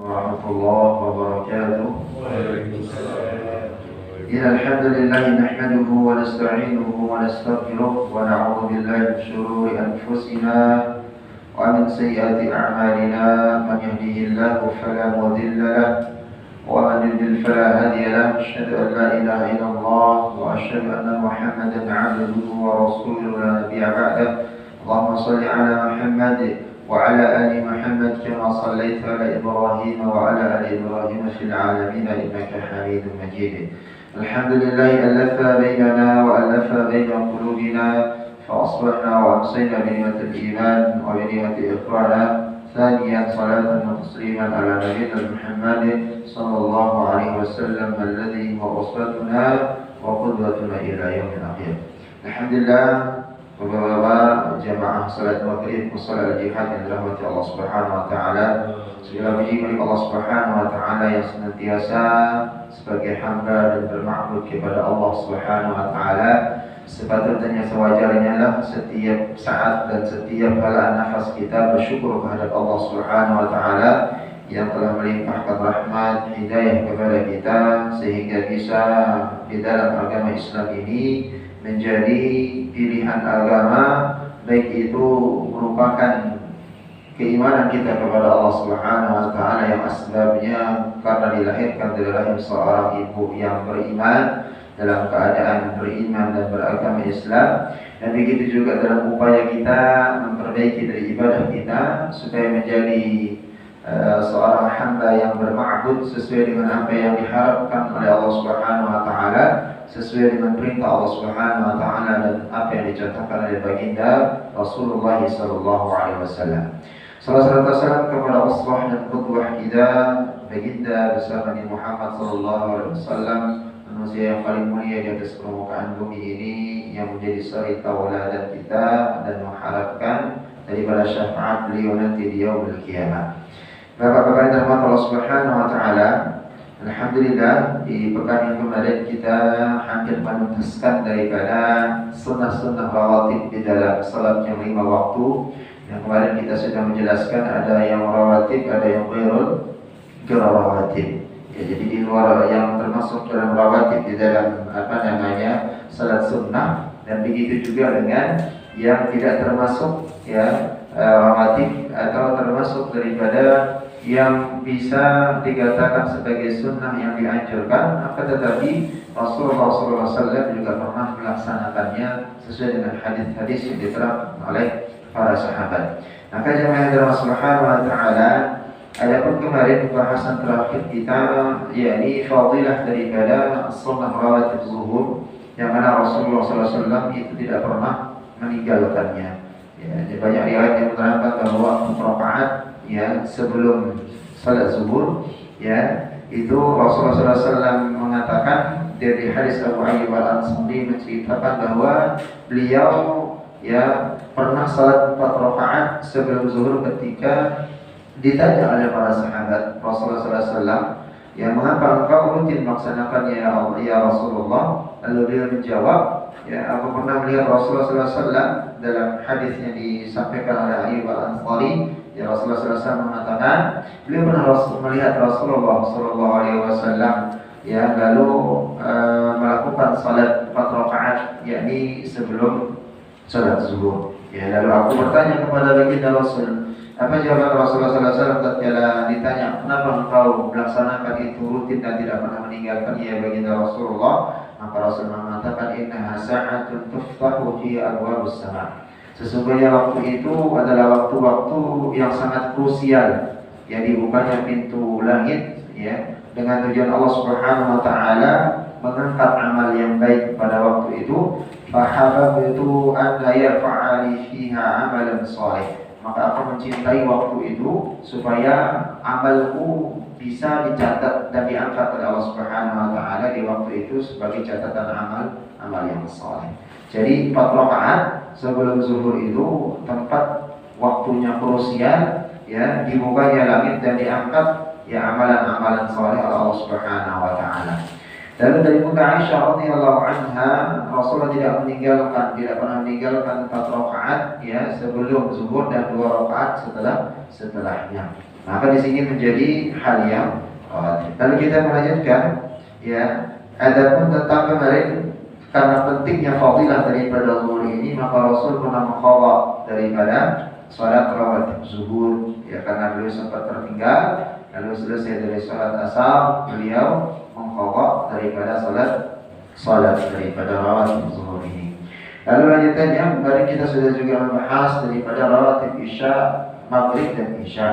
ورحمة الله وبركاته. وعليكم السلام. إن الحمد لله نحمده ونستعينه ونستغفره ونعوذ بالله من شرور أنفسنا ومن سيئات أعمالنا. من يهده الله فلا مضل له ومن يضلل فلا هادي له. أشهد أن لا إله إلا الله وأشهد أن محمدا عبده ورسوله لا نبي بعده. اللهم صل على محمد وعلى آل محمد كما صليت على إبراهيم وعلى آل إبراهيم في العالمين إنك حميد مجيد. الحمد لله ألف بيننا وألف بين قلوبنا فأصبحنا وأمسينا بنعمة الإيمان وبنعمة إخوانا. ثانيا صلاة وتسليما على نبينا محمد صلى الله عليه وسلم الذي هو أسوتنا وقدوتنا إلى يوم الآخر. الحمد لله. Bapak-bapak jamaah salat maghrib salat jihad yang dirahmati Allah Subhanahu wa taala. Segala puji milik Allah Subhanahu wa taala yang senantiasa sebagai hamba dan bermaksud kepada Allah Subhanahu wa taala. Sepatutnya sewajarnya lah setiap saat dan setiap helaan nafas kita bersyukur kepada Allah Subhanahu wa taala yang telah melimpahkan rahmat hidayah kepada kita sehingga bisa di dalam agama Islam ini menjadi pilihan agama, baik itu merupakan keimanan kita kepada Allah Subhanahu wa taala yang asbabnya karena dilahirkan dari rahim seorang ibu yang beriman dalam keadaan beriman dan beragama Islam, dan begitu juga dalam upaya kita memperbaiki dari ibadah kita supaya menjadi seorang hamba yang berma'bud sesuai dengan apa yang diharapkan oleh Allah Subhanahu wa taala, sesuai dengan perintah Allah Subhanahu wa taala dan apa yang dicontohkan oleh baginda Rasulullah sallallahu alaihi wasallam. Salawat salam kepada uswah dan qudwah kita baginda bersama Nabi Muhammad sallallahu alaihi wasallam, manusia yang paling mulia di atas permukaan bumi ini, yang menjadi suri tauladan kita dan mengharapkan daripada syafaat beliau nanti di yaumul qiyamah. Bapak-bapak yang dirahmati Allah Subhanahu wa taala, alhamdulillah di pekan yang kemarin kita hampir menuntaskan daripada sunnah-sunnah rawatib di dalam salat yang 5 waktu. Yang kemarin kita sudah menjelaskan ada yang rawatib, ada yang ghairul rawatib. Ya, jadi di luar yang termasuk dalam rawatib di dalam salat sunnah, dan begitu juga dengan yang tidak termasuk rawatib atau termasuk daripada yang bisa dikatakan sebagai sunnah yang dianjurkan, akan tetapi Rasulullah SAW juga pernah melaksanakannya sesuai dengan hadis-hadis yang diterangkan oleh para sahabat. Maka jemaah Allah Subhanahu wa taala, adapun kemarin pembahasan terakhir kita yakni fadilah daripada sunnah rawatib zuhur, yang mana Rasulullah SAW itu tidak pernah meninggalkannya. Ya, banyak riwayat yang menerangkan bahwa rakaat sebelum salat zuhur itu Rasulullah SAW mengatakan, dari hadis Abu Ayyub Al-Ansari menceritakan bahwa beliau pernah salat 4 rakaat sebelum zuhur ketika ditanya oleh para sahabat Rasulullah SAW, mengapa engkau rutin melaksanakannya ya Rasulullah? Lalu beliau menjawab, aku pernah melihat Rasulullah SAW dalam hadis yang disampaikan oleh Ayyub Al-Ansari. Rasulullah SAW mengatakan beliau pernah melihat Rasulullah SAW lalu melakukan salat 4 rakaat yakni sebelum salat zuhur. Lalu aku bertanya kepada baginda Rasul, apa jawaban Rasulullah SAW tatkala ditanya, kenapa engkau melaksanakan itu rutin dan tidak pernah meninggalkan baginda Rasulullah? Maka Rasul mengatakan, innaha sa'atun tuftahu fi abwabus sama'. Sesungguhnya waktu itu adalah waktu-waktu yang sangat krusial, yang dibukanya pintu langit dengan tujuan Allah Subhanahu wa taala mengangkat amal yang baik pada waktu itu. Fahababtu an yarfa'ali fiha amalan salih. Maka aku mencintai waktu itu supaya amalku bisa dicatat dan diangkat oleh Allah Subhanahu wa taala di waktu itu sebagai catatan amal yang saleh. Jadi 4 rakaat sebelum zuhur itu tempat waktunya krusial, dibukanya langit dan diangkat amalan-amalan saleh oleh Allah Subhanahu wa taala. Lalu dari Bunda Aisyah radhiyallahu anha, Rasulullah tidak pernah meninggalkan 4 rakaat sebelum zuhur dan 2 rakaat setelahnya. Maka di sini menjadi hal yang rawatib. Lalu kita melanjutkan, ya. Adapun tentang kemarin, karena pentingnya fadilah daripada zuhur ini, maka Rasul pernah mengqadha daripada salat rawatib zuhur, ya, karena beliau sempat tertinggal. Lalu selesai dari salat asar, beliau mengqadha daripada salat daripada rawatib zuhur ini. Lalu lanjutannya, kemarin kita sudah juga membahas daripada rawatib isya, maghrib dan isya.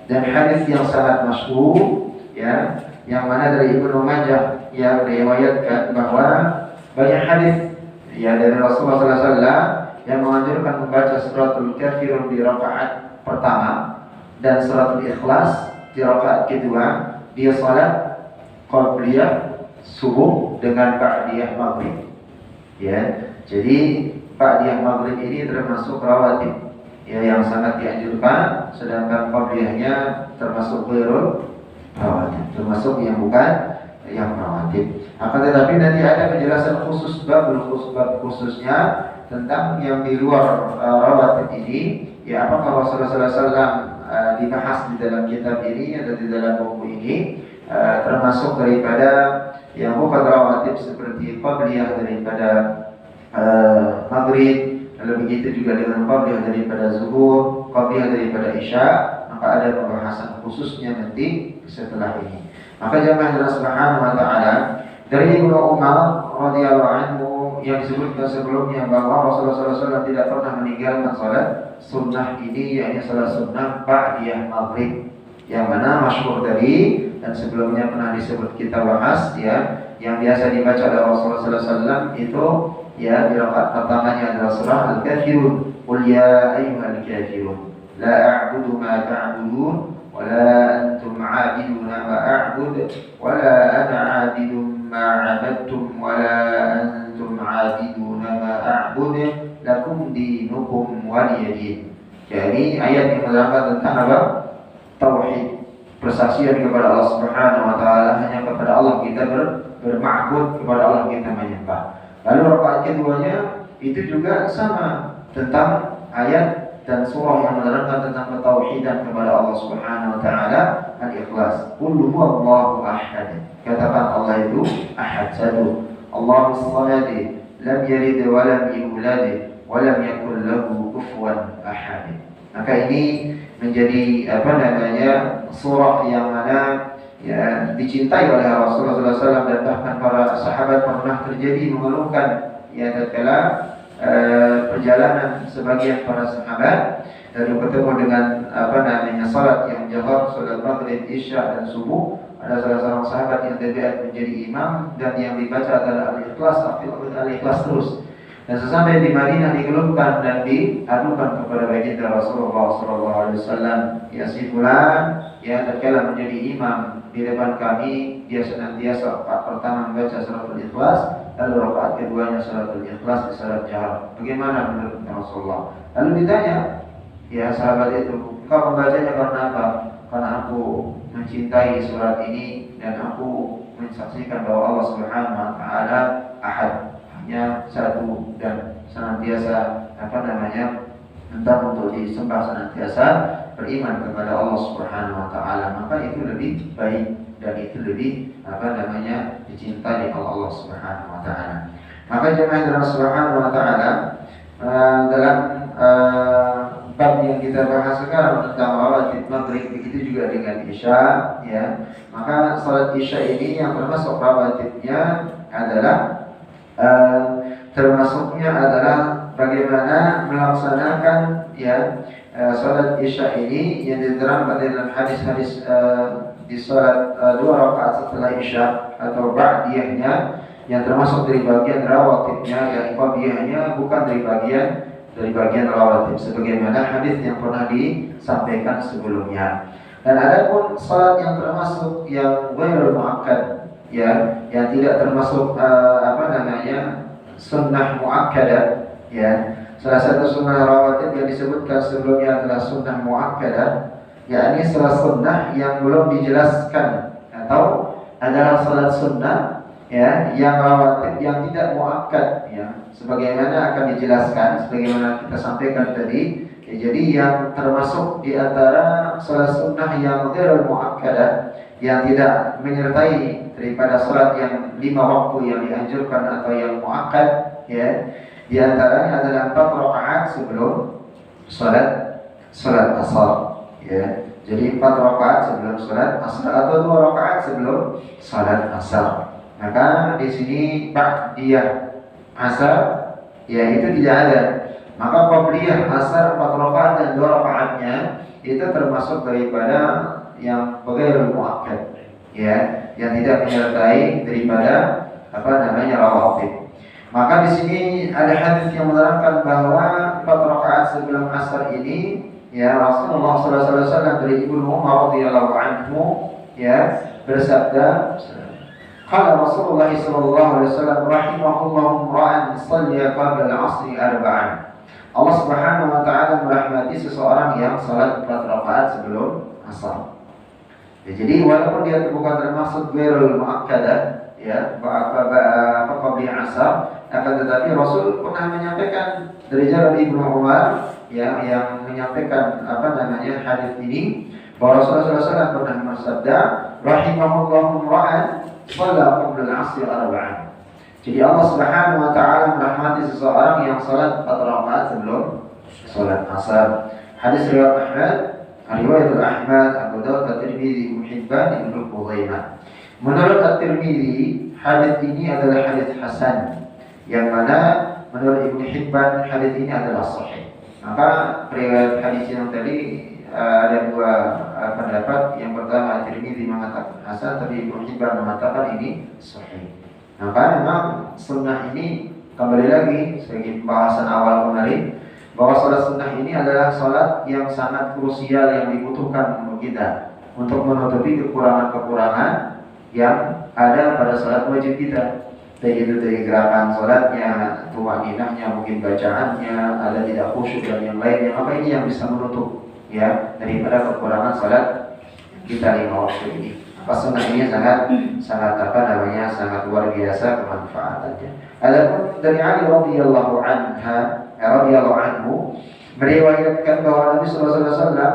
Dan hadis yang sangat masyhur, ya, yang mana dari Ibnu Majah yang diriwayatkan bahwa banyak hadis, ya, dari Rasulullah SAW yang menganjurkan membaca suratul kafirun di rakaat pertama dan suratul ikhlas di rakaat kedua di salat qabliyah subuh dengan ba'diyah maghrib. Ya, jadi ba'diyah maghrib ini termasuk rawatib, ya, yang sangat dianjurkan, sedangkan qabliyahnya termasuk ghairul rawatib, termasuk yang bukan yang rawatib. Akan tetapi nanti ada penjelasan khusus bab khususnya tentang yang di luar rawatib ini, ya, apakah Rasulullah SAW dibahas di dalam kitab ini atau di dalam buku ini, termasuk daripada yang bukan rawatib seperti qabliyah daripada maghrib, lalu begitu juga dengan qabliyah daripada zuhur, qabliyah daripada isya, maka ada pembahasan khususnya nanti setelah ini. Maka jamaah Allah Subhanahu wa taala, dari Ibnu Umar radhiyallahu anhu yang disebutkan sebelumnya bahwa Rasulullah SAW tidak pernah meninggalkan salat sunnah ini, yaitu salat sunnah ba'diyah maghrib, yang mana masyhur tadi dan sebelumnya pernah disebut kita bahas, ya, yang biasa dibaca oleh Rasulullah SAW itu, ya, di rakaat pertamanya adalah surah Al-Kafirun, qul ya ayyuhal kafirun la a'budu ma ta'budun wa la antum 'abiduna ma a'bud wa la ana 'abidun ma 'abadtum wa la antum 'abiduna ma a'bud lakum dinukum waliyadin. Jadi ayat yang menerangkan tentang apa? Tauhid, persaksian kepada Allah Subhanahu wa taala, hanya kepada Allah kita berma'bud, kepada Allah kita menyembah. Lalu rakaat keduanya itu juga sama tentang ayat dan surah yang menerangkan tentang ketauhidan kepada Allah Subhanahu wa taala, Al-Ikhlas. Qul huwallahu ahad. Katakan Allah itu ahad, satu. Allahus samad, lam yalid wa lam yulad wa lam yakul lahu kufuwan ahad. Maka ini menjadi surah yang mana, ya, dicintai oleh Rasulullah SAW, dan bahkan para sahabat pernah terjadi mengeluhkan, ya, tatkala perjalanan sebagian para sahabat lalu ketemu dengan salat yang jahar, salat maghrib, isya dan subuh. Ada salah seorang sahabat yang tabiat menjadi imam dan yang dibaca adalah Al-Ikhlas, Al-Ikhlas terus. Dan sesampai di Madinah dikeluhkan dan diadukan kepada baginda Rasulullah SAW, ya, si fulan, ya, tatkala menjadi imam di depan kami, dia senantiasa rakaat pertama membaca suratul Ikhlas, lalu rakaat keduanya suratul Ikhlas di salat jahar. Bagaimana menurut Rasulullah? Lalu ditanya, ya, sahabat itu, engkau membacanya karena apa? Karena aku mencintai surat ini dan aku mensaksikan bahwa Allah Subhanahu wa taala ahad, hanya satu, dan senantiasa entah untuk disembah, senantiasa beriman kepada Allah Subhanahu wa taala. Maka itu lebih baik dan itu lebih dicintai oleh Allah Subhanahu wa taala. Maka jemaah Allah Subhanahu wa taala, dalam bab yang kita bahas sekarang tentang rawatib maghrib, begitu juga dengan isya, ya. Maka salat isya ini yang termasuk rawatibnya adalah bagaimana melaksanakan, ya, salat isya ini yang diterangkan dalam hadis-hadis di salat 2 rakaat setelah isya atau ba'diyahnya, yang termasuk dari bagian rawatibnya, dan qabliyahnya bukan dari bagian rawatib, sebagaimana hadis yang pernah disampaikan sebelumnya. Dan adapun salat yang termasuk yang ghairul muakkad, ya, yang tidak termasuk sunnah muakkadah, ya. Salah satu sunnah rawatib yang disebutkan sebelumnya adalah sunnah muakkadah, yakni salat sunnah yang belum dijelaskan, atau adalah salat sunnah, ya, yang rawatib yang tidak muakkad, ya. sebagaimana akan dijelaskan, sebagaimana kita sampaikan tadi. Jadi yang termasuk di antara salat sunnah yang ghairul muakkadah, yang tidak menyertai daripada salat yang 5 waktu yang dianjurkan atau yang muakkad, ya, di antaranya adalah 4 rakaat sebelum salat asar, ya. Jadi 4 rakaat sebelum salat asar atau 2 rakaat sebelum salat asar. Maka di sini ba'diyah asar, ya, itu tidak ada. Maka qabliyah asar 4 rakaat dan 2 rakaatnya itu termasuk daripada yang ghairul muakkad, ya, yang tidak menyertai daripada rawatib. Maka di sini ada hadis yang menerangkan bahwa 4 rakaat sebelum asar ini, ya, Rasulullah SAW dari Ibnu Umar radhiyallahu anhu, ya, bersabda, qala Rasulullah sallallahu alaihi wasallam rahimahullahu ra'an shalla qabla al-'asri arba'an. Allah Subhanahu wa taala merahmati seseorang yang salat 4 rakaat sebelum asar. Ya, jadi walaupun dia bukan termasuk ghairul muakkadah, ya, qabla asar, akan tetapi Rasul pernah menyampaikan dari jalan Ibnu Umar, ya, yang menyampaikan hadis ini, bahwa Rasulullah SAW pernah bersabda, rahimahullahu ra'an shalla qabla al-'asri arba'an. Jadi Allah Subhanahu wa taala merahmati seseorang yang salat 4 rakaat sebelum salat asar. Hadis riwayat Ahmad, Abu Dawud, At-Tirmidzi, Ibnu Hibban, Ibnu Khuzaimah. Menurut At-Tirmidzi, hadis ini adalah hadis hasan, yang mana menurut Ibnu Hibban hadis ini adalah sahih. Maka riwayat hadis yang tadi ada 2 pendapat. Yang pertama At-Tirmidzi mengatakan hasan, tapi Ibnu Hibban mengatakan ini sahih. Maka memang sunnah ini, kembali lagi sebagai pembahasan awal kemarin, bahwa salat sunnah ini adalah salat yang sangat krusial, yang dibutuhkan untuk kita untuk menutupi kekurangan-kekurangan yang ada pada salat wajib kita. Baik itu dari gerakan salatnya, tumaninahnya, mungkin bacaannya, ada tidak khusyuk dan yang lainnya. Maka ini yang bisa menutup, ya, daripada kekurangan salat kita 5 waktu ini. Maka sunnah ini sangat sangat luar biasa kemanfaatannya. Adapun dari Ali radhiyallahu anhu meriwayatkan bahwa Nabi sallallahu alaihi wasallam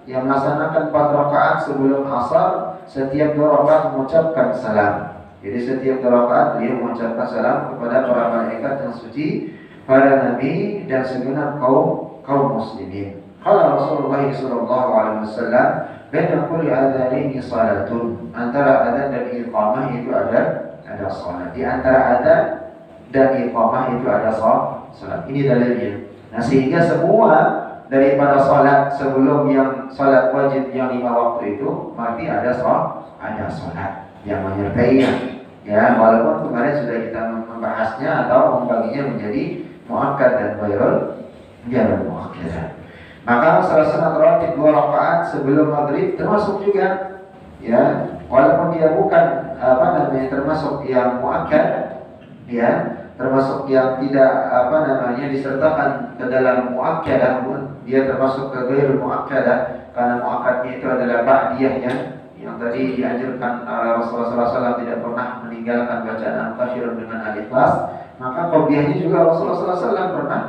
yang melaksanakan 4 rakaat sebelum asar, setiap 2 rakaat mengucapkan salam. Jadi setiap 2 rakaat beliau mengucapkan salam kepada para malaikat yang suci, para nabi dan segenap kaum muslimin. Qala Rasulullah sallallahu alaihi wasallam, baina kulli adzanaini salatun. Antara adzan dan iqamah itu ada salat. Di antara adzan dan iqamah itu ada salat. Ini dalilnya. Nah, sehingga semua daripada salat sebelum yang salat wajib yang 5 waktu itu berarti ada salat yang menyertainya. Ya, walaupun kemarin sudah kita membahasnya atau membaginya menjadi muakkad dan ghairul muakkadah. Maka salat sunat rawatib 2 rakaat sebelum maghrib termasuk juga, ya, walaupun dia bukan termasuk yang muakkad, ya, termasuk yang tidak disertakan ke dalam muakkadah, dia termasuk ke ghairul muakkadah, karena muakkadnya itu adalah ba'diyahnya yang tadi dianjurkan oleh Rasulullah SAW tidak pernah meninggalkan bacaan al-kafirun dengan al-ikhlas. Maka qabliyahnya juga Rasulullah SAW pernah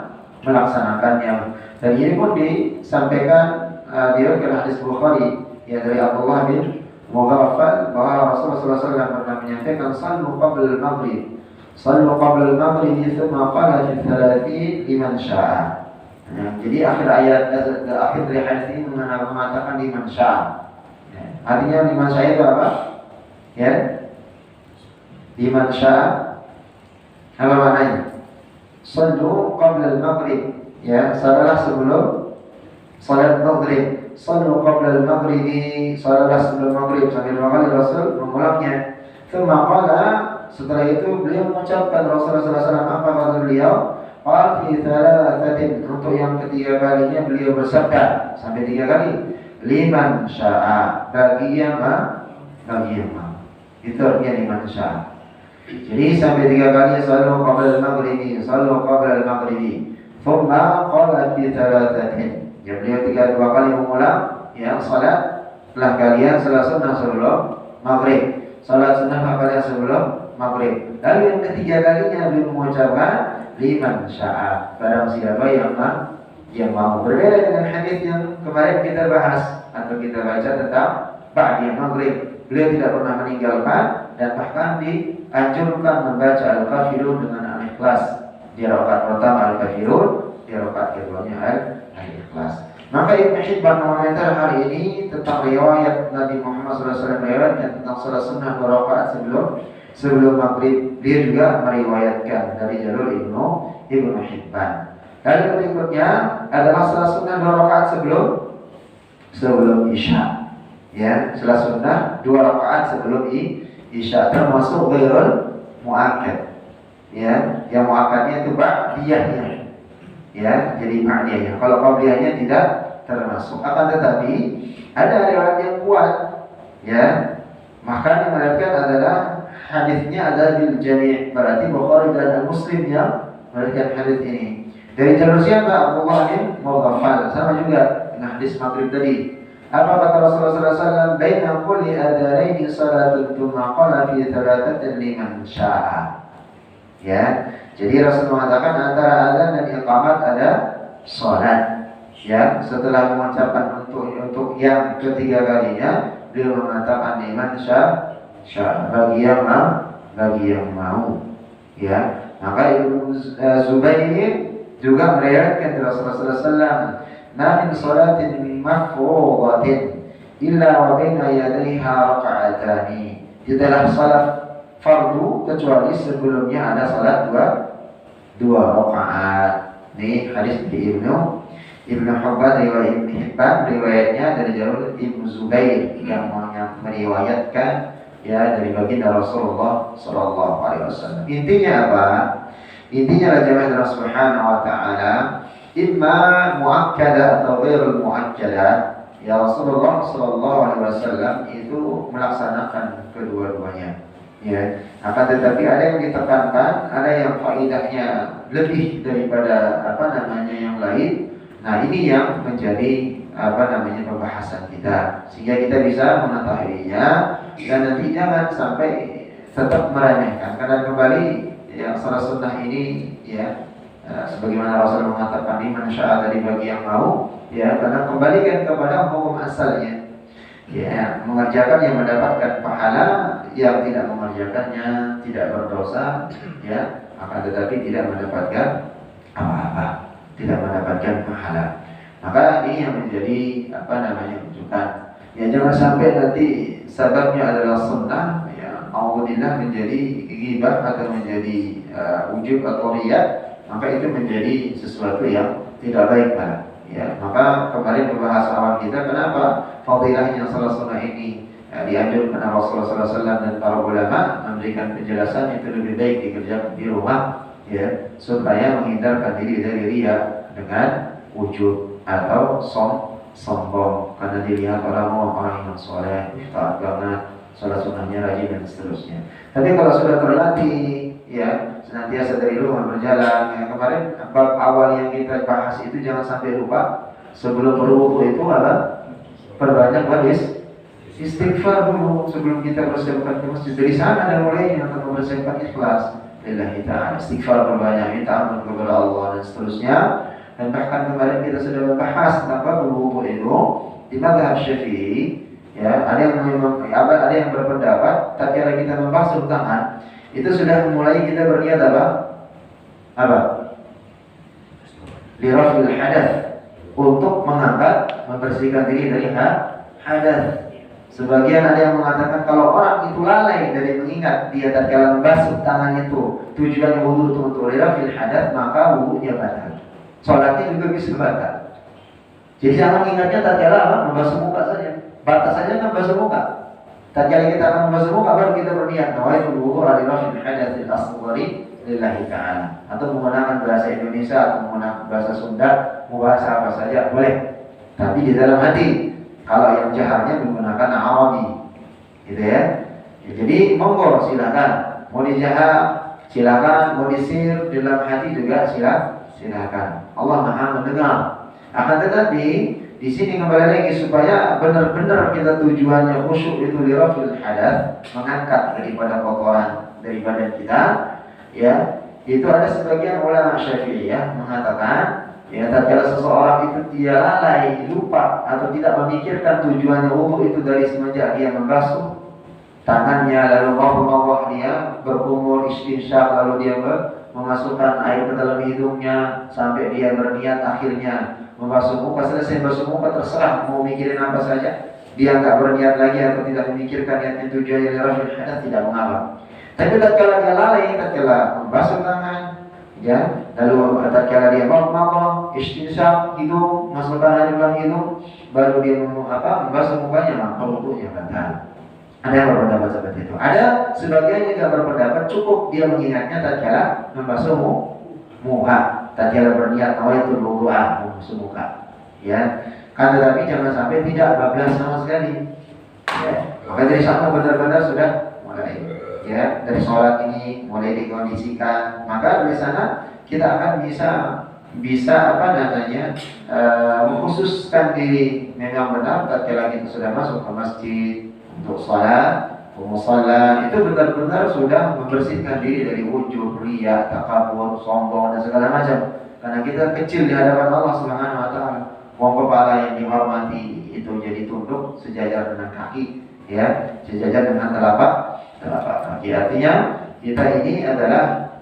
melaksanakannya. Dan ini pun disampaikan di hadis Bukhari, ya, dari Abdullah bin Mughaffal, bahwa Rasulullah SAW pernah menyampaikan sallu qabla al-maghrib, sallu qabla al-maghrib thumma qala fi 30 liman syaa. Jadi akhir dari hadis ini mengatakan liman syaa. Artinya liman syaa itu apa? Ya, liman syaa apa maknanya? Sallu qabla al-maghrib, ya, salatlah sebelum salat maghrib. Sallu qabla al-maghribi, salatlah sebelum maghrib. Sambil kali Rasul mengulangnya. Tsumma qala, setelah itu beliau mengucapkan, Rasulullah SAW apa kata beliau? Qal fi thalathatin, untuk yang ketiga kalinya beliau bersabda sampai 3 kali. Liman syaa, bagi yang mau. Itu artinya liman syaa. Jadi sampai 3 kali sallu qabla al-maghribi, sallu qabla al-maghribi. Thumma qala fi thalathatin. Ya, beliau 2 kali mengulang, ya, salat telah kalian salat sunnah sebelum maghrib, salat sunnah kalian sebelum maghrib. Lalu yang ketiga kalinya beliau mengucapkan liman sya'a, barang siapa yang mau. Berbeda dengan hadis yang kemarin kita bahas atau kita baca tentang ba'da maghrib. Beliau tidak pernah meninggalkan dan bahkan dianjurkan membaca Al-Kafirun dengan Al-Ikhlas. Di rakaat pertama Al-Kafirun, di rakaat keduanya Al-Ikhlas. Maka Ibnu Hibban mengomentari hal ini tentang riwayat Nabi Muhammad SAW meriwayatkan tentang salat sunnah 2 rakaat sebelum maghrib. Dia juga meriwayatkan dari jalur Ibnu Hibban. Lalu berikutnya adalah salat sunnah 2 rakaat sebelum isya. Ya, salat sunnah 2 rakaat sebelum isya, termasuk ghairul muakkad. Ya, yang muakkadnya itu ba'diyahnya. Ya, jadi ba'diyahnya. Kalau qabliyahnya tidak termasuk. Akan tetapi ada riwayat yang kuat. Ya, maka yang meriwayatkan adalah hadisnya ada bil jami', berarti Bukhari dan Muslim yang meriwayatkan hadis ini. Dari jalur siapa? Abdullah bin Mughaffal. Sama juga dengan hadis maghrib tadi. Apa kata Rasulullah SAW? Baina kulli adhanaini salatun thumma qala fi thalathatin liman sya'a. Ya, jadi Rasul mengatakan antara adzan dan iqamat ada salat. Ya, setelah mengucapkan untuk yang ketiga kalinya, beliau mengatakan liman sya'a, bagi yang mau. Ya, maka Ibnu Zubair juga meriwayatkan dari Rasulullah SAW, "Ma min salatin mafruḍatin illa wa baina yadayha raka'atani." Tidaklah salat fardu kecuali sebelumnya ada salat dua rakaat. Ini hadis di Ibnu Hibban, riwayat Ibnu Hibban, riwayatnya dari jalur Ibnu Zubair yang meriwayatkan ya dari baginda Rasulullah sallallahu alaihi wasallam. Intinya apa? Intinya jamaah Allah Subhanahu wa taala, imma muakkada atau ghairul muakkada. Ya, Rasulullah sallallahu alaihi wasallam itu melaksanakan kedua-duanya. Ya, akan tetapi ada yang ditekankan, ada yang faedahnya lebih daripada yang lain. Nah, ini yang menjadi pembahasan kita, sehingga kita bisa mengetahuinya dan nanti jangan sampai tetap meremehkan. Karena kembali yang salah sunnah ini ya, sebagaimana Rasul mengatakan liman sya'a, dari bagi yang mau, ya, karena kembalikan kepada hukum asalnya. Ya, mengerjakan yang mendapatkan pahala, yang tidak mengerjakannya tidak berdosa, ya, akan tetapi tidak mendapatkan apa-apa, tidak mendapatkan pahala. Maka ini yang menjadi rujukan. Ya, jangan sampai nanti sebabnya adalah sunnah, ya, alhamdulillah menjadi ghibah atau menjadi ujub atau riya, maka itu menjadi sesuatu yang tidak baik, Pak. Ya, maka kemarin membahas awal kita kenapa fadilahnya salat sunnah ini dianjurkan Rasulullah SAW dan para ulama memberikan penjelasan itu lebih baik dikerjakan di rumah, ya, supaya menghindarkan diri dari riya dengan wujud atau sombong, karena dilihat orang yang soleh, taat banget, salat sunnahnya rajin dan seterusnya. Tapi kalau sudah terlatih, ya, senantiasa dari rumah berjalan, ya, kemarin bab awal yang kita bahas itu jangan sampai lupa. Sebelum berwudu itu perbanyak istighfar dulu sebelum kita bersiapkan ke masjid. Dari sana dan mulai yang akan mempersiapkan ikhlas lillahi ta'ala, istighfar perbanyak, minta ampun kepada Allah dan seterusnya. Dan bahkan kemarin kita sudah membahas tentang berwudu itu di mazhab Syafi'i. Ya, ada yang berpendapat tatkala kita membasuh tangan itu sudah mulai kita berniat apa? Lirafil hadath, untuk mengangkat, membersihkan diri dari hadath. Sebagian ada yang mengatakan kalau orang itu lalai dari mengingat dia tatkala membasuh tangan itu tujuannya wudu itu untuk lirafil hadath, maka wudunya batal. Salatnya juga bisa batal. Jadi jangan ingatnya tatkala membasuh muka saja. Batas saja kan membasuh muka. Tatkala kita akan membasuh muka baru kita berniat nawaitul wudu lirafil hadathil asghari lillahi ta'ala, atau menggunakan bahasa Indonesia atau menggunakan bahasa Sunda, mau bahasa apa saja boleh, tapi di dalam hati. Kalau yang jaharnya menggunakan Arabi, gitu ya. Jadi monggo silakan, mau dijahar silakan, mau disir dalam hati juga silakan. Allah Maha mendengar. Akan tetapi di sini kembali lagi supaya benar-benar kita tujuannya khusyuk itu lirafil hadath, mengangkat daripada kotoran dari badan kita. Ya, Itu ada sebagian ulama Syafi'iyah mengatakan, ya tatkala seseorang itu dia lalai, lupa atau tidak memikirkan tujuannya wudu itu dari semenjak dia membasuh tangannya, lalu mau dia berkumur istinsyak, lalu dia memasukkan air ke dalam hidungnya sampai dia berniat akhirnya membasuh muka, selesai basuh muka terserah mau mikirin apa saja, dia nggak berniat lagi atau tidak memikirkan niatnya tujuannya rafil hadas, tidak mengapa. Tapi tatkala dia lalai, tatkala membasuh tangan, ya, lalu tatkala dia mau istinsyak hidung, masukkan air dalam hidung, baru dia membasuh mukanya, maka wudunya batal. Ada yang berpendapat seperti itu. Ada sebagian juga berpendapat cukup dia mengingatnya tatkala membasuh muka, tatkala berniat nawaitul wudu'a, membasuh muka. Ya, kan tetapi jangan sampai tidak bablas sama sekali. Ya, maka dari sana benar-benar sudah mulai. Ya, dari sholat ini mulai dikondisikan. Maka dari sana kita akan bisa mengkhususkan diri memang benar tatkala kita sudah masuk ke masjid untuk sholat, musalla itu benar-benar sudah membersihkan diri dari ujub, riya, takabur, sombong dan segala macam. Karena kita kecil di hadapan Allah Subhanahu wa taala. Wong kepala yang dihormati itu jadi tunduk sejajar dengan kaki, ya, sejajar dengan telapak kaki. Artinya kita ini adalah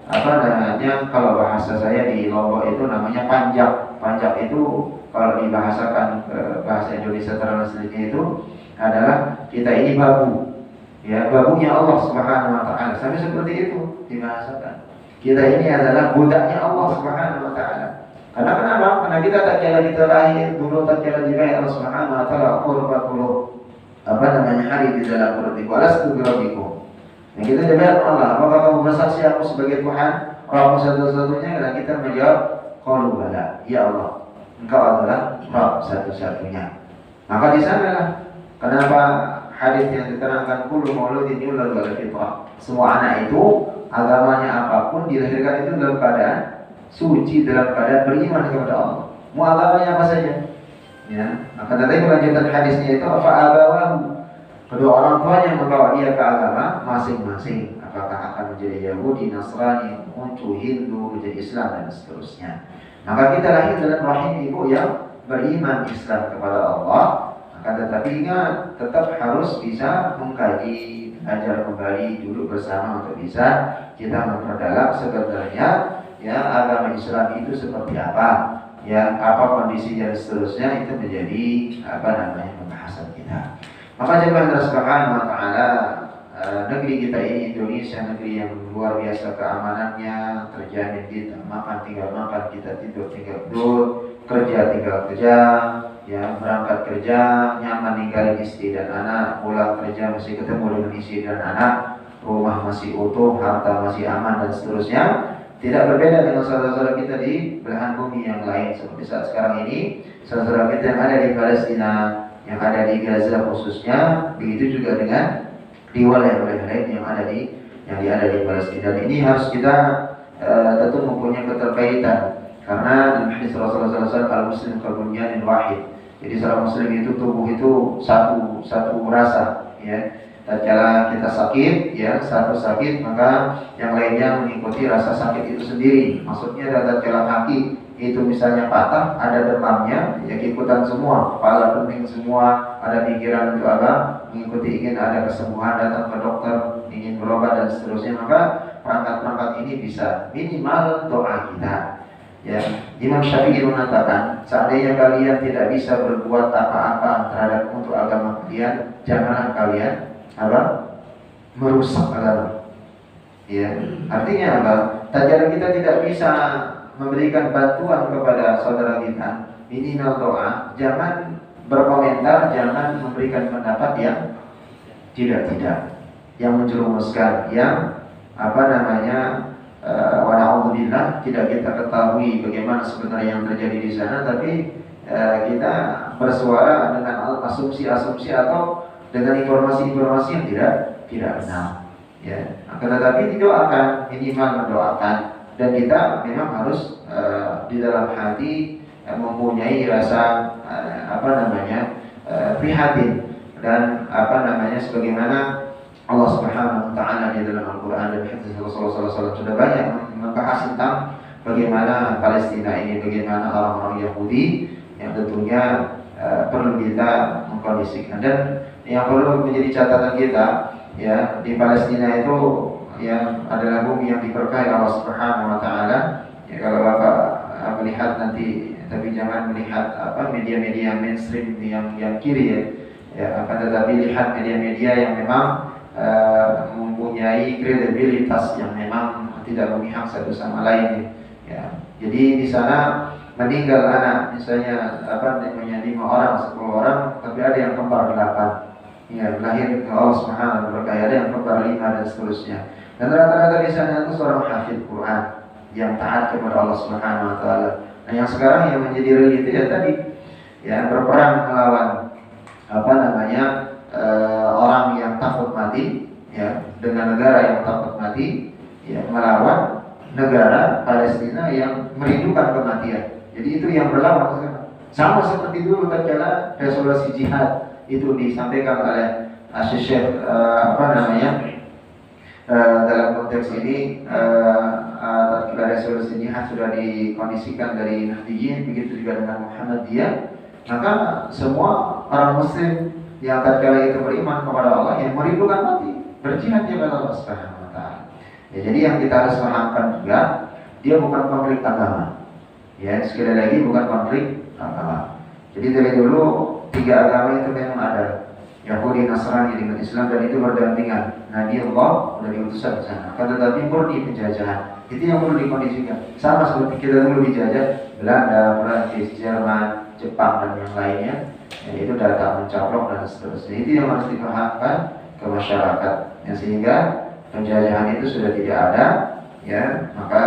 kalau bahasa saya di Lombok itu namanya panjak. Panjak itu kalau dibahasakan ke bahasa Indonesia translate itu adalah kita ini babu, ya, babunya Allah Subhanahu wa taala. Sampai seperti itu dibahasakan. Kita ini adalah budaknya Allah Subhanahu wa taala. Karena kenapa? Karena kita tatkala kita lahir dulu, tatkala dibayar Allah Subhanahu wa taala umur 40 hari di dalam perut ibu, alastu birabbikum. Nah, kita dibayar Allah, apakah kamu bersaksi aku sebagai Tuhan, Rabb satu-satunya? Dan kita menjawab, qalu bala, ya Allah, Engkau adalah Rabb satu-satunya. Maka di sanalah kenapa hadis yang diterangkan kullu mauludin yuladu ala fitrah. Semua anak itu agamanya apapun dilahirkan itu dalam keadaan suci, dalam keadaan beriman kepada Allah. Mau agamanya apa saja. Ya, maka tadi kelanjutan hadisnya itu fa'abawahu. Kedua orang tuanya membawa dia ke agama masing-masing. Apakah akan menjadi Yahudi, Nasrani, muncul Hindu, menjadi Islam dan seterusnya. Maka kita lahir dalam rahim ibu yang beriman Islam kepada Allah. Tetapi ingat, tetap harus bisa mengkaji, belajar kembali, duduk bersama untuk bisa kita memperdalam sebenarnya ya agama Islam itu seperti apa, ya apa kondisi dan seterusnya, itu menjadi pembahasan kita. Maka jemaah Allah Subhanahu wa taala, negeri kita ini Indonesia, negeri yang luar biasa keamanannya, terjamin kita makan tinggal makan, kita tidur tinggal tidur, kerja tinggal kerja, ya berangkat kerja nyaman ninggalin istri dan anak, pulang kerja masih ketemu dengan istri dan anak, rumah masih utuh, harta masih aman dan seterusnya. Tidak berbeda dengan saudara-saudara kita di belahan bumi yang lain seperti saat sekarang ini, saudara kita yang ada di Palestina, yang ada di Gaza khususnya, begitu juga dengan di wilayah-wilayah lain yang ada di Palestina. Dan ini harus kita tentu mempunyai keterkaitan, karena di hadis Rasulullah SAW al-muslim kabunyanin wahid. Jadi seorang muslim itu tubuh itu satu rasa, ya. Tatkala kita sakit, ya satu sakit, maka yang lainnya mengikuti rasa sakit itu sendiri. Maksudnya tatkala kaki itu misalnya patah, ada demamnya, ya ikutan semua, kepala pening semua, ada pikiran untuk apa, mengikuti, ingin ada kesembuhan, datang ke dokter, ingin berobat dan seterusnya. Maka perangkat-perangkat ini bisa minimal doa kita. Ya, Imam Syafi'i mengatakan, seandainya kalian tidak bisa berbuat apa-apa terhadap untuk agama kalian, janganlah kalian merusak agama. Ya, artinya apa? Tatkala kita tidak bisa memberikan bantuan kepada saudara kita, minimal doa, jangan berkomentar, jangan memberikan pendapat yang tidak, yang menjerumuskan, yang wa na'udzubillah, tidak kita ketahui bagaimana sebenarnya yang terjadi di sana, tapi kita bersuara dengan asumsi-asumsi atau dengan informasi-informasi yang tidak benar. Ya, tetapi didoakan, minimal mendoakan, dan kita memang harus di dalam hati mempunyai rasa prihatin dan sebagaimana Allah Subhanahu wa taala di dalam Al-Qur'an dan hadis Rasulullah SAW sudah banyak membahas tentang bagaimana Palestina ini, bagaimana orang-orang Yahudi yang tentunya perlu kita mengkondisikan. Dan yang perlu menjadi catatan kita, ya, di Palestina itu yang adalah bumi yang diberkahi Allah Subhanahu wa taala. Ya, kalau Bapak melihat nanti, tapi jangan melihat media-media mainstream yang kiri ya. Ya, akan tetapi lihat media-media yang memang mempunyai kredibilitas, yang memang tidak memihak satu sama lain. Ya, jadi di sana meninggal anak, misalnya 5 orang, 10 orang, tapi ada yang kembar 8. Ya, lahir Allah Subhanahu wa taala, ada yang kembar 5 dan seterusnya. Dan rata-rata di sana itu seorang hafid Quran yang taat kepada Allah Subhanahu wa taala. Nah, yang sekarang yang menjadi real itu ya tadi, ya, berperang melawan orang yang takut mati, ya, dengan negara yang takut mati, ya, melawan negara Palestina yang merindukan kematian. Jadi itu yang berlawan sekarang. Sama seperti dulu tatkala resolusi jihad itu disampaikan oleh Syekh dalam konteks ini, tatkala resolusi jihad sudah dikondisikan dari Nahdliyin, begitu juga dengan Muhammadiyah, maka semua orang Muslim yang tatkala itu beriman kepada Allah, yang merindukan mati, berjihad kepada Allah Subhanahu wa taala. Ya, jadi yang kita harus pahamkan juga, dia bukan konflik agama. Ya, sekali lagi bukan konflik agama. Jadi dari dulu 3 agama itu memang ada, Yahudi, Nasrani dengan Islam, dan itu berdampingan. Nabi Allah dari utusan ke sana. Akan tetapi murni penjajahan. Itu yang perlu dikondisikan. Sama seperti kita dulu dijajah Belanda, Prancis, Jerman, Jepang dan yang lainnya. Ya, itu datang mencaplok dan seterusnya. Itu yang harus dipahamkan ke masyarakat. Ya, sehingga penjajahan itu sudah tidak ada. Ya, maka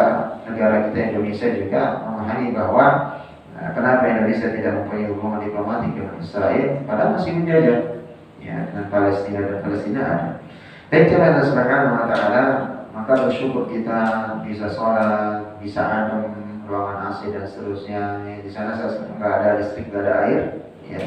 negara kita Indonesia juga memahami bahwa kenapa Indonesia tidak mempunyai hubungan diplomatik dengan Israel padahal masih menjajah, ya, dengan Palestina, dan Palestina ada. Baik, Allah Subhanahu wa taala, maka bersyukur kita bisa sholat, bisa adem, ruangan AC dan seterusnya. Ya, di sana nggak ada listrik, nggak ada air, ya,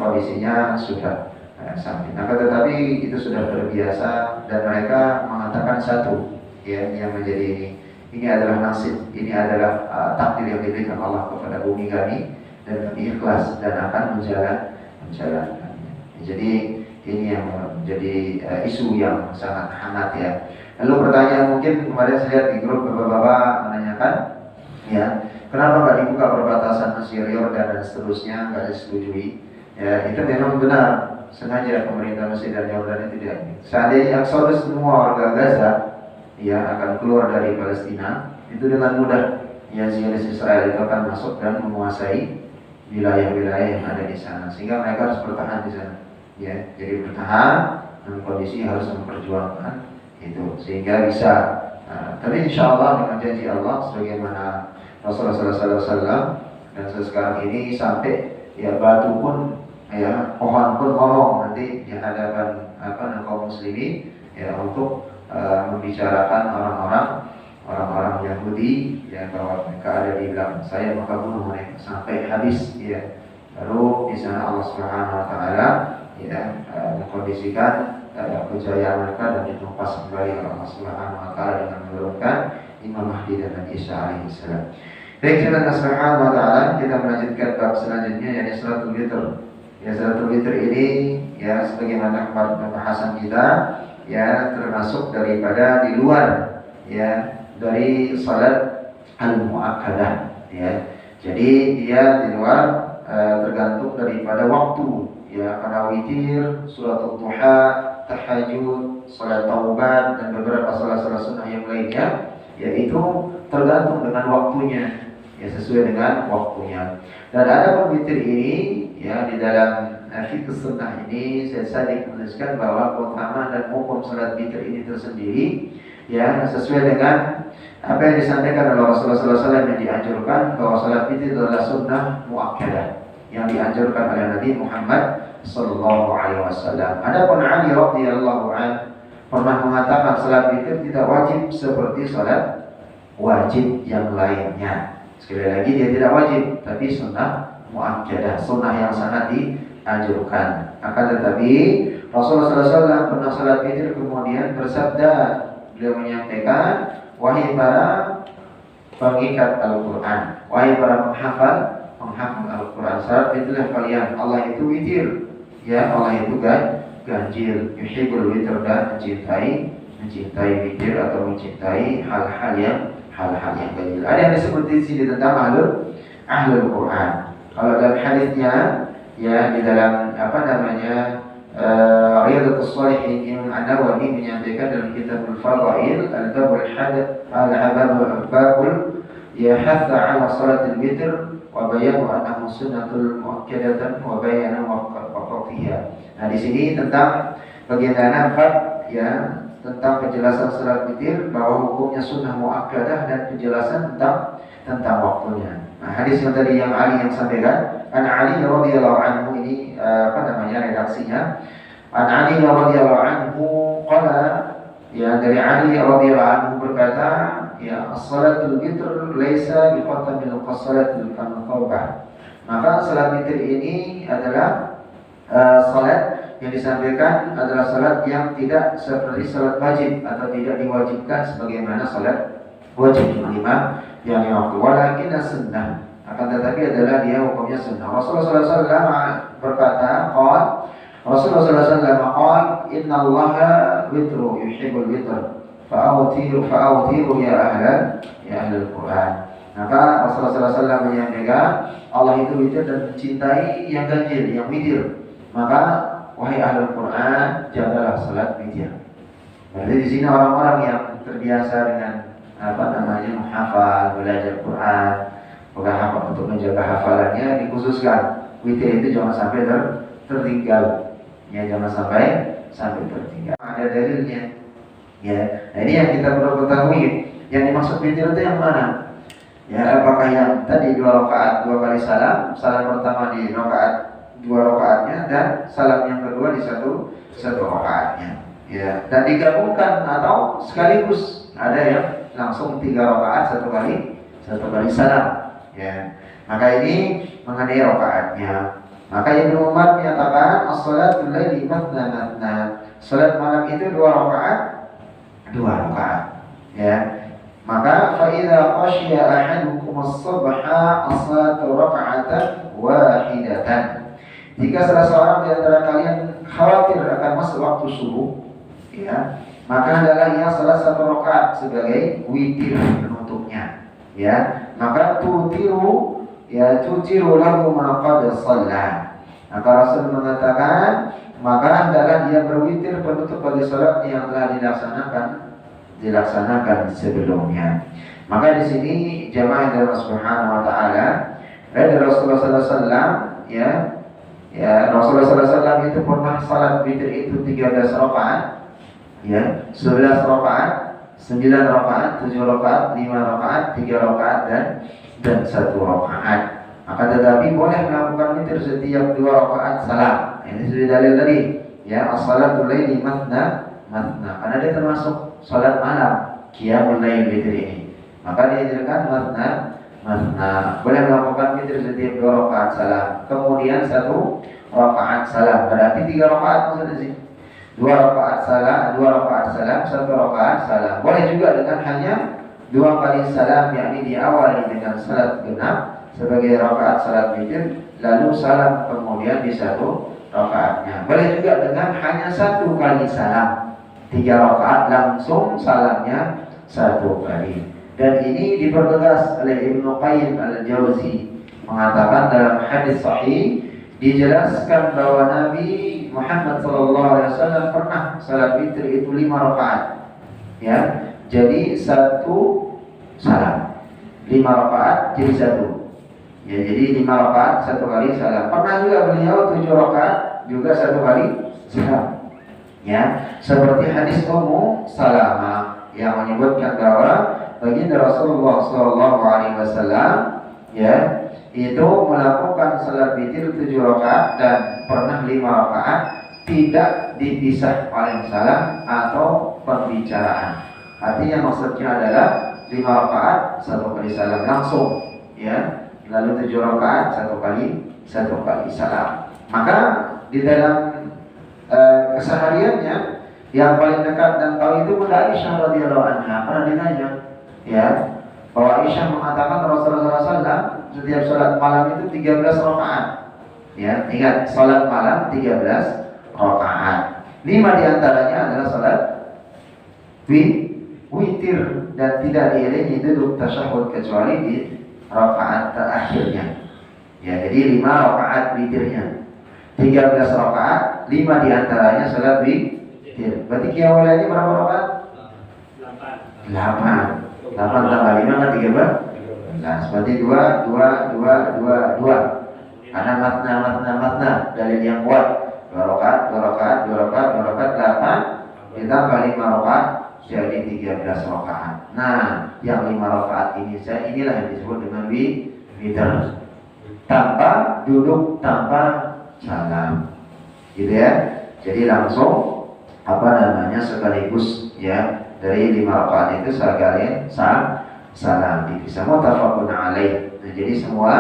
kondisinya sudah sampai. Nah, tetapi itu sudah terbiasa, dan mereka mengatakan satu, ya, yang menjadi ini adalah nasib, ini adalah takdir yang diberikan Allah kepada bumi kami, dan kami ikhlas dan akan menjalankannya. Jadi ini yang menjadi isu yang sangat hangat, ya. Lalu pertanyaan mungkin kemarin saya lihat di grup bapak-bapak menanyakan, ya, kenapa nggak dibuka perbatasan Mesir, Yordan dan seterusnya, nggak disetujui? Ya, itu memang benar, sengaja pemerintah Mesir dan Yordan itu tidak. Seandainya Exodus semua warga Gaza, ya, akan keluar dari Palestina, itu dengan mudah, ya, Zionis Israel itu akan masuk dan menguasai wilayah-wilayah yang ada di sana, sehingga mereka harus bertahan di sana, ya. Jadi bertahan dalam kondisi harus memperjuangkan itu sehingga bisa. Tapi insya Allah dengan janji Allah, sebagaimana Rasulullah SAW, dan sekarang ini sampai, ya, batu pun, ya, pohon pun ngomong nanti di hadapan kaum muslimin, ya, untuk membicarakan orang-orang Yahudi, ya, bahwa mereka ada di belakang saya, maka bunuh mereka sampai habis, ya. Baru di sana Allah Subhanahu wa taala, ya, mengkondisikan kejayaan mereka dan ditumpas kembali oleh Allah Subhanahu wa taala dengan menurunkan Imam Mahdi dan Nabi Isa alaihissalam. Baik, Allah Subhanahu wa taala, kita melanjutkan bab selanjutnya, yakni salatul witr. Ya, salatul witr ini, ya, sebagaimana kemarin pembahasan kita, ya, termasuk daripada di luar, ya, dari salat al-muakkadah, ya. Jadi dia di luar, tergantung daripada waktu, ya, karena witir, suratul duha, tahajud, salat taubat, dan beberapa salat-salat sunnah yang lainnya, yaitu tergantung dengan waktunya, ya, sesuai dengan waktunya. Dan ada witir ini, ya, di dalam fikih sunnah ini saya Sadik menuliskan bahwa keutamaan dan hukum salat witir ini tersendiri, ya, sesuai dengan apa yang disampaikan oleh Rasulullah SAW, yang dianjurkan bahwa salat witir adalah sunnah muakkadah yang dianjurkan oleh Nabi Muhammad Sallallahu Alaihi Wasallam. Adapun Ali radhiyallahu an pernah mengatakan salat witir tidak wajib seperti salat wajib yang lainnya. Sekali lagi, dia tidak wajib, tapi sunnah muakkadah, sunnah yang sangat dianjurkan. Akan tetapi Rasulullah SAW pernah salat witir kemudian bersabda, beliau menyampaikan wahai para pengikat Al-Quran, wahai para penghafal Al-Quran, salat itulah kalian. Allah itu witir, ya, Allah itu ganjil, yuhibbul witir, dan mencintai witir atau mencintai hal-hal yang ganjil. Ada yang disebut di sini tentang ahlul Quran. Kalau dalam hadisnya, ya, di dalam Riyadhus Shalihin, Imam An-Nawawi menyampaikan dalam Kitabul Fadail, al-babul hadath al-babul yahatha ala salatil witr wa bayanu annahu sunnatul muakkadatan wa bayanu waqtiha. Nah, di sini tentang bagian bab, ya, tentang penjelasan salat witir, bahwa hukumnya sunnah muakkadah dan penjelasan tentang waktunya. Nah, hadis yang tadi yang Ali yang sampaikan, an Ali radhiyallahu anhu, ini redaksinya. An Ali radhiyallahu anhu qala, ya, dari Ali radhiyallahu anhu berkata, ya, as-salatul witr laisa biqatamil qasalatil kamthawbah. Maka salat witir ini adalah salat yang disampaikan adalah salat yang tidak seperti salat wajib atau tidak diwajibkan sebagaimana salat wajib lima yang waktu, walakin sunnah, akan tetapi adalah dia hukumnya sunnah. Rasulullah SAW berkata, Rasulullah SAW inna allaha witru yuhibbul witr fa'awtiru ya ahlal Quran. Maka Rasulullah SAW menyampaikan Allah itu witir dan mencintai yang ganjil, yang witir. Maka wahai ahlul Quran, jagalah salat witir. Berarti di sini orang-orang yang terbiasa dengan menghafal, belajar Quran, bukan untuk menjaga hafalannya, dikhususkan witir itu jangan sampai tertinggal, ya, jangan sampai tertinggal. Ada dalilnya, ya. Nah, ini yang kita perlu ketahui. Yang dimaksud witir itu yang mana? Ya, apakah yang tadi 2 rakaat 2 kali salam pertama di rakaat 2 rakaatnya, dan salam yang kedua di satu rakaatnya, ya, dan digabungkan atau sekaligus. Ada yang langsung 3 rakaat 1 kali salam, ya. Maka ini mengenai rakaatnya. Maka Ibnu Umar menyatakan as-salatul laili matna. Salat malam itu 2 rakaat, ya. Maka fa idza khashiya ahadukum as-subha as-salatu raka'atan wahidatan. Jika salah seorang di antara kalian khawatir akan masuk waktu subuh, ya, maka adalah ia salah 1 rakaat sebagai witir penutupnya, ya. Maka tutiru lahu ma qad shalla. Maka Rasul mengatakan, maka adalah dia berwitir penutup bagi salat yang telah dilaksanakan sebelumnya. Maka di sini jamaah dari Allah Subhanahu wa taala, dari Rasulullah sallallahu alaihi wasallam, ya, Rasulullah sallallahu alaihi wasallam itu pernah salat witir itu 13 rakaat, ya, 11 rakaat, 9 rakaat, 7 rakaat, 5 rakaat, 3 rakaat, dan 1 rakaat. Maka tetapi boleh melakukan witir setiap 2 rakaat salam. Ini sudah dalil tadi, ya, as-salatul laili matna. Karena dia termasuk salat malam, qiyamul lail witir ini. Maka diajarkan matna. Boleh melakukan witir setiap 2 rakaat salam. Kemudian 1 rakaat salam. Berarti 3 rakaat maksudnya sih. 2 rakaat salam, 1 rakaat salam. Boleh juga dengan hanya 2 kali salam, yakni diawali dengan salat genap sebagai rakaat salat witir, lalu salam kemudian di 1 rakaatnya. Boleh juga dengan hanya 1 kali salam, 3 rakaat langsung salamnya 1 kali. Dan ini dipertegas oleh Ibnu Qayyim al-Jauzi, mengatakan dalam hadis sahih dijelaskan bahwa Nabi Muhammad SAW pernah salat witir itu 5 rakaat, ya. Jadi 1 salam, 5 rakaat jadi 1. Ya, jadi 5 rakaat 1 kali salam. Pernah juga beliau 7 rakaat juga 1 kali salam. Ya, seperti hadis Ummu Salamah yang menyebutkan bahwa baginda Rasulullah SAW, ya, itu melakukan salat witir 7 rakaat dan pernah 5 rakaat tidak dipisah oleh salam atau pembicaraan. Artinya maksudnya adalah 5 rakaat 1 kali salam langsung, ya. Lalu 7 rakaat 1 kali salam. Maka di dalam kesehariannya yang paling dekat dan tahu itu Bunda Aisyah radhiyallahu anha. Pernah ditanya, ya, bahwa Aisyah mengatakan Rasulullah SAW setiap sholat malam itu 13 rakaat. Ya, ingat sholat malam 13 rakaat. 5 diantaranya adalah sholat witir dan tidak diiringi duduk tasyahud kecuali di rakaat terakhirnya. Ya, jadi 5 rakaat witirnya. 13 rakaat, 5 diantaranya sholat witir. Berarti qiyamul lail ini berapa rakaat? 8 tambah 5 kan 13. Berarti 2. Karena matna dalil yang kuat. 2 rakaat, 8 ditambah 5 rakaat jadi 13 rakaat. Nah, yang 5 rakaat inilah yang disebut dengan witir. Tanpa duduk, tanpa salam. Gitu ya. Jadi langsung sekaligus ya, dari 5 rakaat itu sekalian salam. Bisa muttafaqun alaih. Nah, jadi semua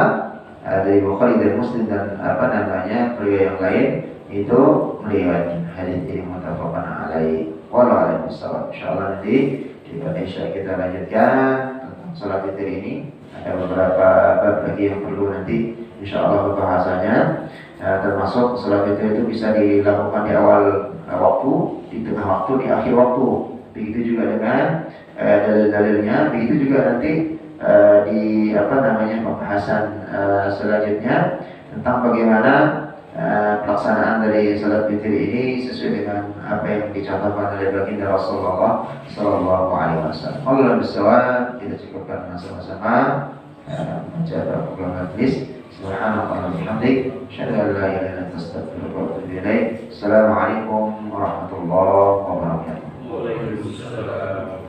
dari Bukhari dan Muslim dan riwayat yang lain itu meriwayatkan hadis ini muttafaqun alaih. Wallahu a'lam bishawab. Insyaallah nanti di Indonesia kita lanjutkan tentang salat witir ini. Ada beberapa bab lagi yang perlu nanti insyaallah pembahasannya. Termasuk salat witir itu bisa dilakukan di awal waktu, di tengah waktu, di akhir waktu. Begitu juga dengan dalil-dalilnya. Begitu juga nanti di pembahasan selanjutnya tentang bagaimana pelaksanaan dari salat witir ini sesuai dengan apa yang dicontohkan oleh baginda Rasulullah Sallallahu Alaihi Wasallam. Allah bisawab, kita cukupkan sama-sama membaca beberapa hadis. Subhanallah wa bihamdik, asyhadu an la ilaha illa anta, astaghfiruka wa atubu ilaik. Assalamualaikum warahmatullahi wabarakatuh. Waalaikumsalam.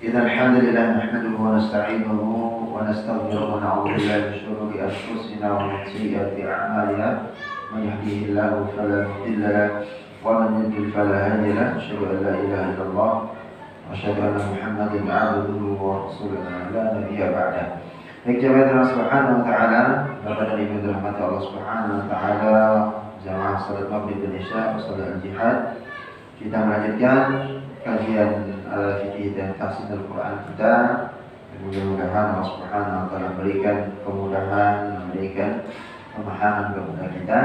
إن الحمد لله نحمده ونستعينه ونستغفره ونعوذ بالله من شرور أنفسنا ومن سيئات أعمالنا من يهده الله فلا مضل له ومن يضلل فلا هادي له أشهد أن لا إله إلا الله وأشهد أن محمدا عبده ورسوله لا نبي بعده. Baik jemaah Allah Subhanahu wa taala, Bapak dan Ibu dirahmati Allah Subhanahu wa taala, jamaah salat maghrib Indonesia, salat al-jihad. Kita melanjutkan kajian fikih dan tafsir Al-Quran kita. Mudah-mudahan Allah Subhanahu wa taala memberikan kemudahan, memberikan pemahaman kepada kita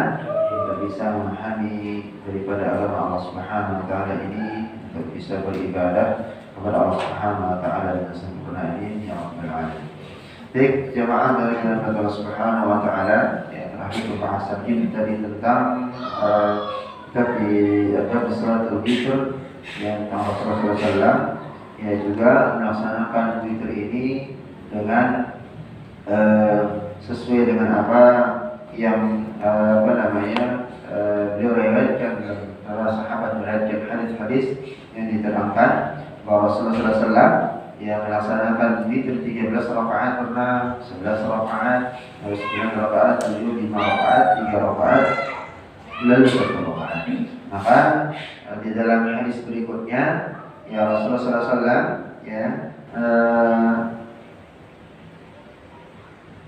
untuk bisa memahami daripada agama Allah Subhanahu wa taala ini, untuk bisa beribadah kepada Allah Subhanahu wa taala dengan sempurna ini ya rabbal alamin. Baik jemaah dari Allah Subhanahu wa taala, ya, terakhir pembahasan ini tadi tentang bab salat witir yang Rasulullah SAW ya juga melaksanakan witir ini dengan sesuai dengan apa yang beliau riwayatkan dan para sahabat meriwayatkan hadis-hadis yang diterangkan bahwa Rasulullah SAW yang melaksanakan witir 13 rakaat, pernah 11 rakaat, lalu 9 rakaat, lalu 5 rakaat, 3 rakaat, lalu 1 rakaat. Maka di dalam hadis berikutnya ya Rasulullah SAW ya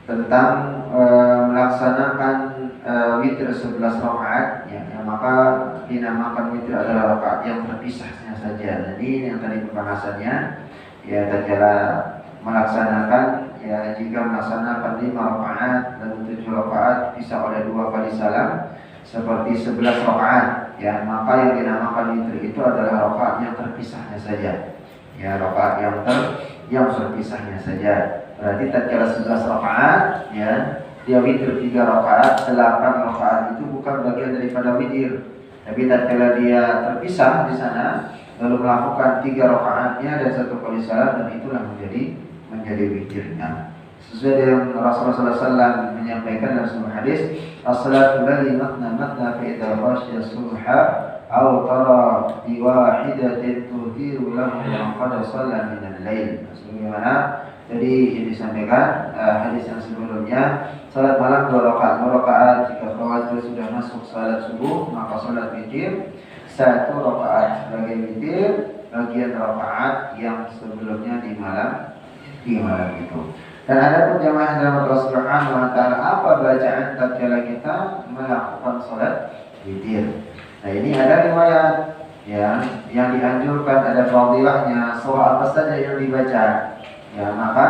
tentang melaksanakan witir 11 rakaat ya, maka dinamakan witir adalah rakaat yang terpisahnya saja. Jadi ini yang tadi pembahasannya ya, tatkala melaksanakan ya, jika melaksanakan 5 rakaat dan 7 rakaat bisa oleh 2 kali salam seperti 11 rakaat ya, maka yang dinamakan witir itu adalah rakaat yang terpisahnya saja ya, rakaat yang terpisahnya saja. Berarti tatkala 11 rakaat ya, dia witir 3 rakaat, 8 rakaat itu bukan bagian daripada witir, tapi tatkala dia terpisah di sana lalu melakukan 3 rakaatnya dan 1 kali salam, dan itulah menjadi witirnya. Sesuai dengan Rasulullah SAW menyampaikan dalam sebuah hadis, as-salatu lillahi matna fa idza khashiya subha aw tara bi wahidatin tudhiru lahu wa qad shalla min al-lail. Sebagaimana tadi yang disampaikan hadis yang sebelumnya, salat malam 2 rakaat, jika khawatir sudah masuk salat subuh maka salat witir 1 rakaat sebagai witir bagian rakaat yang sebelumnya di malam itu. Dan ada pun jamaah dalam Allah Subhanahu wa taala apa bacaan tatkala kita melakukan salat witir. Nah, ini ada riwayat ya yang dianjurkan, ada fadilahnya surah apa saja yang dibaca. Ya, maka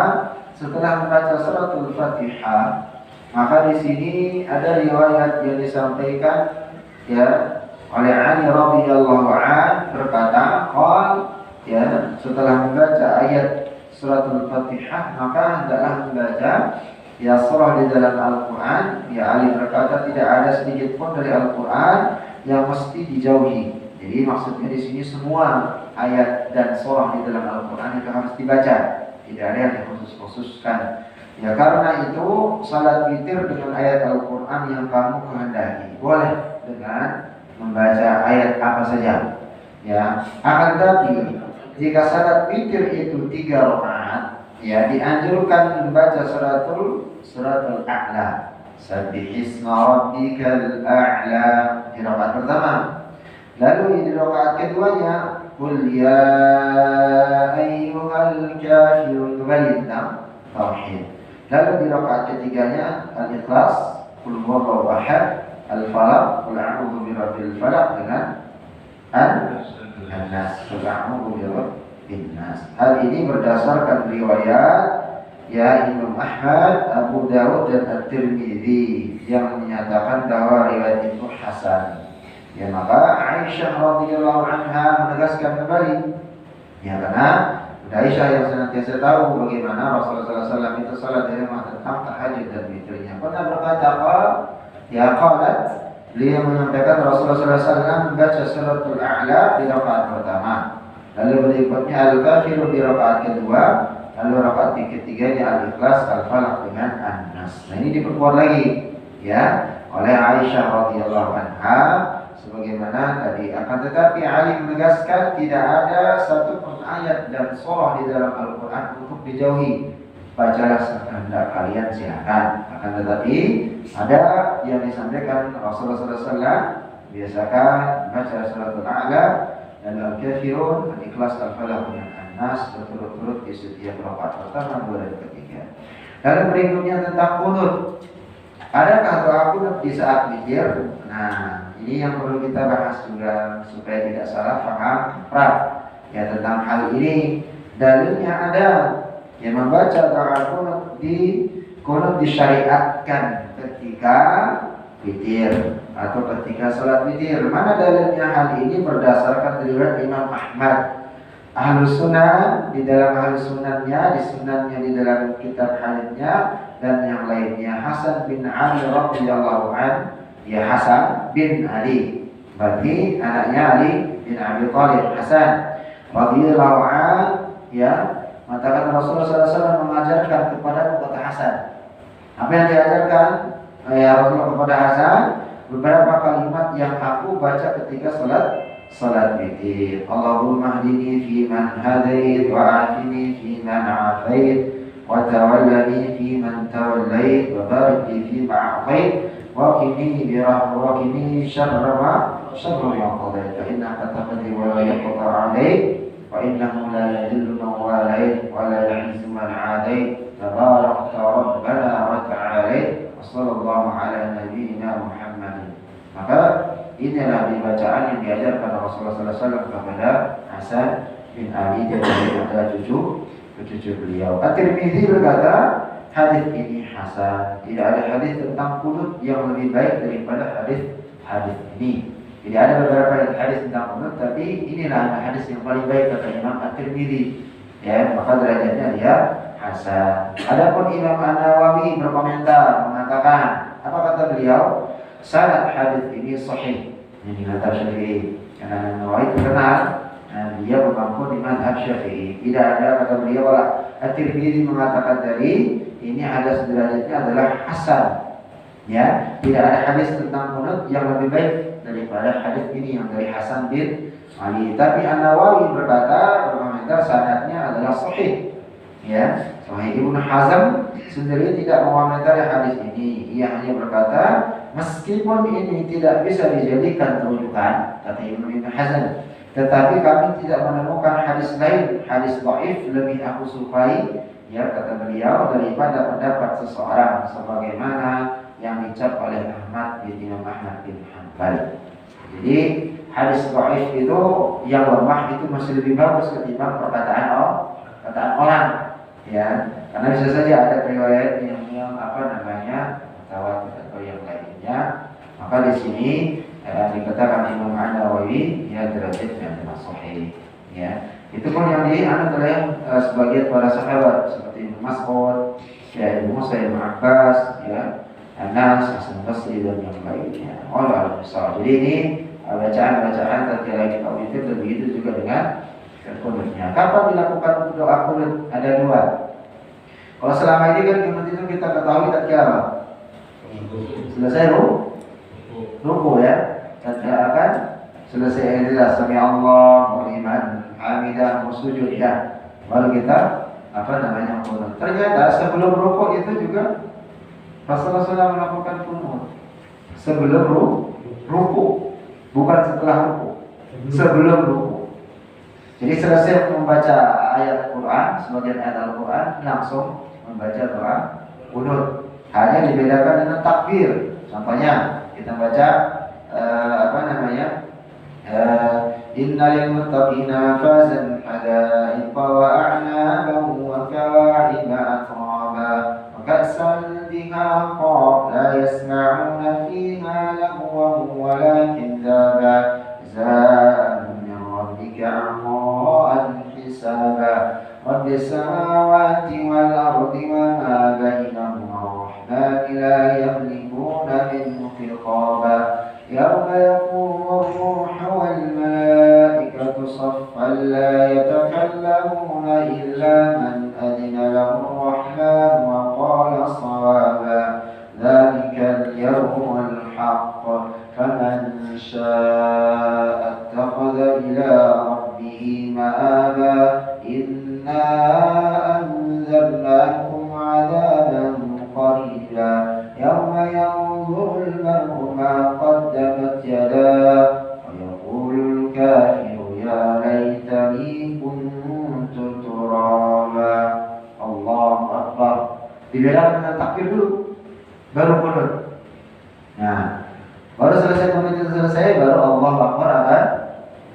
setelah membaca suratul Fatihah, maka di sini ada riwayat yang disampaikan ya oleh Ali radhiyallahu an berkata, ya setelah membaca ayat suratul Fatihah maka hendaklah membaca ya surah di dalam Al-Quran. Ya, Ali berkata tidak ada sedikit pun dari Al-Quran yang mesti dijauhi. Jadi maksudnya di sini semua ayat dan surah di dalam Al-Quran itu harus dibaca. Tidak ada yang dikhusus-khususkan. Ya, karena itu salat witir dengan ayat Al-Quran yang kamu kehendaki. Boleh dengan membaca ayat apa saja. Ya, akan tetapi jika salat witir itu 3 rakaat, ya dianjurkan membaca suratul A'la. Sabbihisma rabbikal a'la di rakaat pertama. Lalu di rakaat keduanya qul ya ayyuhal kafirun, kembali tentang tauhid. Lalu di rakaat ketiganya Al-Ikhlas, qul huwallahu ahad, Al-Falaq, qul a'udzu birabbil falaq dengan An-Nas, qul a'udzu birabbin nas. Hal ini berdasarkan riwayat ya Imam Ahmad, Abu Dawud dan At-Tirmidzi yang menyatakan bahwa riwayat itu hasan. Ya, maka Aisyah radhiyallahu anha menegaskan kembali. Ya, karena Aisyah yang senantiasa tahu bagaimana Rasulullah SAW itu salat di rumah tentang tahajud dan witirnya. Pernah berkata, qalat, beliau menyampaikan Rasulullah SAW membaca suratul A'la di rakaat pertama. Lalu berikutnya Al-Kafirun di rakaat kedua. Lalu rakaat ketiganya Al-Ikhlas, Al-Falaq dengan An-Nas. Nah, ini diperkuat lagi ya oleh Aisyah radhiyallahu anha sebagaimana tadi. Akan tetapi Ali menegaskan tidak ada satu pun ayat dan surah di dalam Al-Quran untuk dijauhi. Bacalah sekehendak kalian, silakan. Akan tetapi ada yang disampaikan Rasulullah SAW biasakan baca suratul A'la dan Al-Kafirun, Al-Ikhlas, Al-Falaq dengan An-Nas berturut-turut di setiap rakaat pertama, dua dan ketiga. Lalu berikutnya tentang qunut. Adakah doa qunut di saat witir? Nah, ini yang perlu kita bahas juga supaya tidak salah paham ya tentang hal ini. Dalilnya ada yang membaca doa qunut disyariatkan ketika witir atau ketika salat witir. Mana dalilnya hal ini? Berdasarkan riwayat Imam Ahmad. Ahlus Sunan di dalam Ahlus Sunannya, di Sunannya di dalam kitab haditsnya dan yang lainnya. Hasan bin Ali radhiyallahu an, ya Hasan bin Ali, berarti anaknya Ali bin Abi Thalib. Hasan radhiyallahu an, ya mengatakan Rasulullah SAW mengajarkan kepada Hasan. Apa yang diajarkan ya Rasulullah kepada Hasan? Beberapa kalimat yang aku baca ketika salat witir. Allahumma hdini fi man hadait wa afini fi man afait wa tawallani fi man tawallait wa barik li fi ma a'tait wa qini bi rahmatika syarra ma qadait fa innaka taqdi wa la yuqda 'alaik wa innahu la yadhillu man walait wa la yu'izzu man 'adait tabarakta rabbana wa ta'ala wa sallallahu ala nabiyyina Muhammadin. Maka inilah bacaan yang diajarkan Rasulullah SAW kepada Hasan bin Ali dan kepada cucu beliau. At-Tirmidzi berkata hadis ini hasan. Tidak ada hadis tentang qunut yang lebih baik daripada hadis ini. Tidak ada beberapa hadis tentang qunut, tapi inilah hadis yang paling baik kata Imam At-Tirmidzi. Ya, maka derajatnya dia hasan. Adapun Imam An-Nawawi berkomentar mengatakan, apa kata beliau? Sanad hadis ini sahih. Ini madhab Syafi'i. Karena An-Nawawi terkenal, dia bermampu di madhab Syafi'i. Tidak ada kata beliau At-Tirmidzi mengatakan tadi ini hadis derajatnya adalah hasan. Ya, tidak ada hadis tentang qunut yang lebih baik daripada hadis ini yang dari Hasan bin Ali. Tapi An-Nawawi berkomentar sanadnya adalah sahih. Ya, Sahih. Ibnu Hazm sendiri tidak mengomentari hadis ini. Ia hanya berkata, meskipun ini tidak bisa dijadikan rujukan, kata Ibnu Hazm, Tetapi kami tidak menemukan hadis lain, hadis dhaif lebih aku sukai, ya kata beliau, daripada pendapat seseorang sebagaimana yang dicap oleh Imam Ahmad bin Hanbal. Jadi hadis dhaif itu yang lemah itu masih lebih bagus ketimbang perkataan orang, ya. Karena bisa saja ada riwayat yang mutawatir atau yang lainnya. Maka di sini dikatakan Imam An-Nawawi ya derajatnya adalah sahih, ya. Itu pun yang dianut oleh sebagian para sahabat seperti Ibnu Mas'ud, ya Ibnu Musa, Ibnu Abbas, ya Anas, Hasan Basri dan yang lainnya. Allah besar. Jadi ini bacaan-bacaan tatkala kita witir dan begitu juga dengan kunutnya. Kapan dilakukan doa kunut? Ada dua. Kalau selama ini kan kunut itu kita ketahui tatkala apa? Selesai ruku ya. Tatkala akan selesai inilah sami Allah wa liman hamidah sujud ya. Baru kita kunut. Ternyata sebelum ruku itu juga Rasulullah SAW melakukan kunut. Sebelum ruku, bukan setelah ruku. Sebelum ruku. Jadi selesai membaca ayat Quran, sebagian ayat Al-Quran, langsung membaca doa kunut. Hanya dibedakan dengan takbir. Contohnya kita baca innal muttaqina fazan hadaiqa wa a'naban wa kawa'iba atraba wa ka'san dihaqa la yasma'una fiha lahwan wa la kadzaba za'an min rabbika 'ata'an hisaba rabbis samawati wal ardi wa ma bainahuma la yamlikuna minhu khiqaba yawma yaqumu ar-ruhu wal malaikatu saffan la yatakallamuna illa man adina lahu ar-rahman wa qala sawaba dhalika al-yawmu al-haqq faman sha'a ittakhadha ila rabbihi ma'aba inna anzalnakum 'adaban qarila yawma yanzuru al-mar'u ma qaddamat yadah wa yaqulu al-kafiru ya laitani kuntu turaba. Allahu akbar. Dibedakan dengan takbir dulu, baru kunut. Nah, baru selesai kunut itu selesai, baru Allahu akbar akan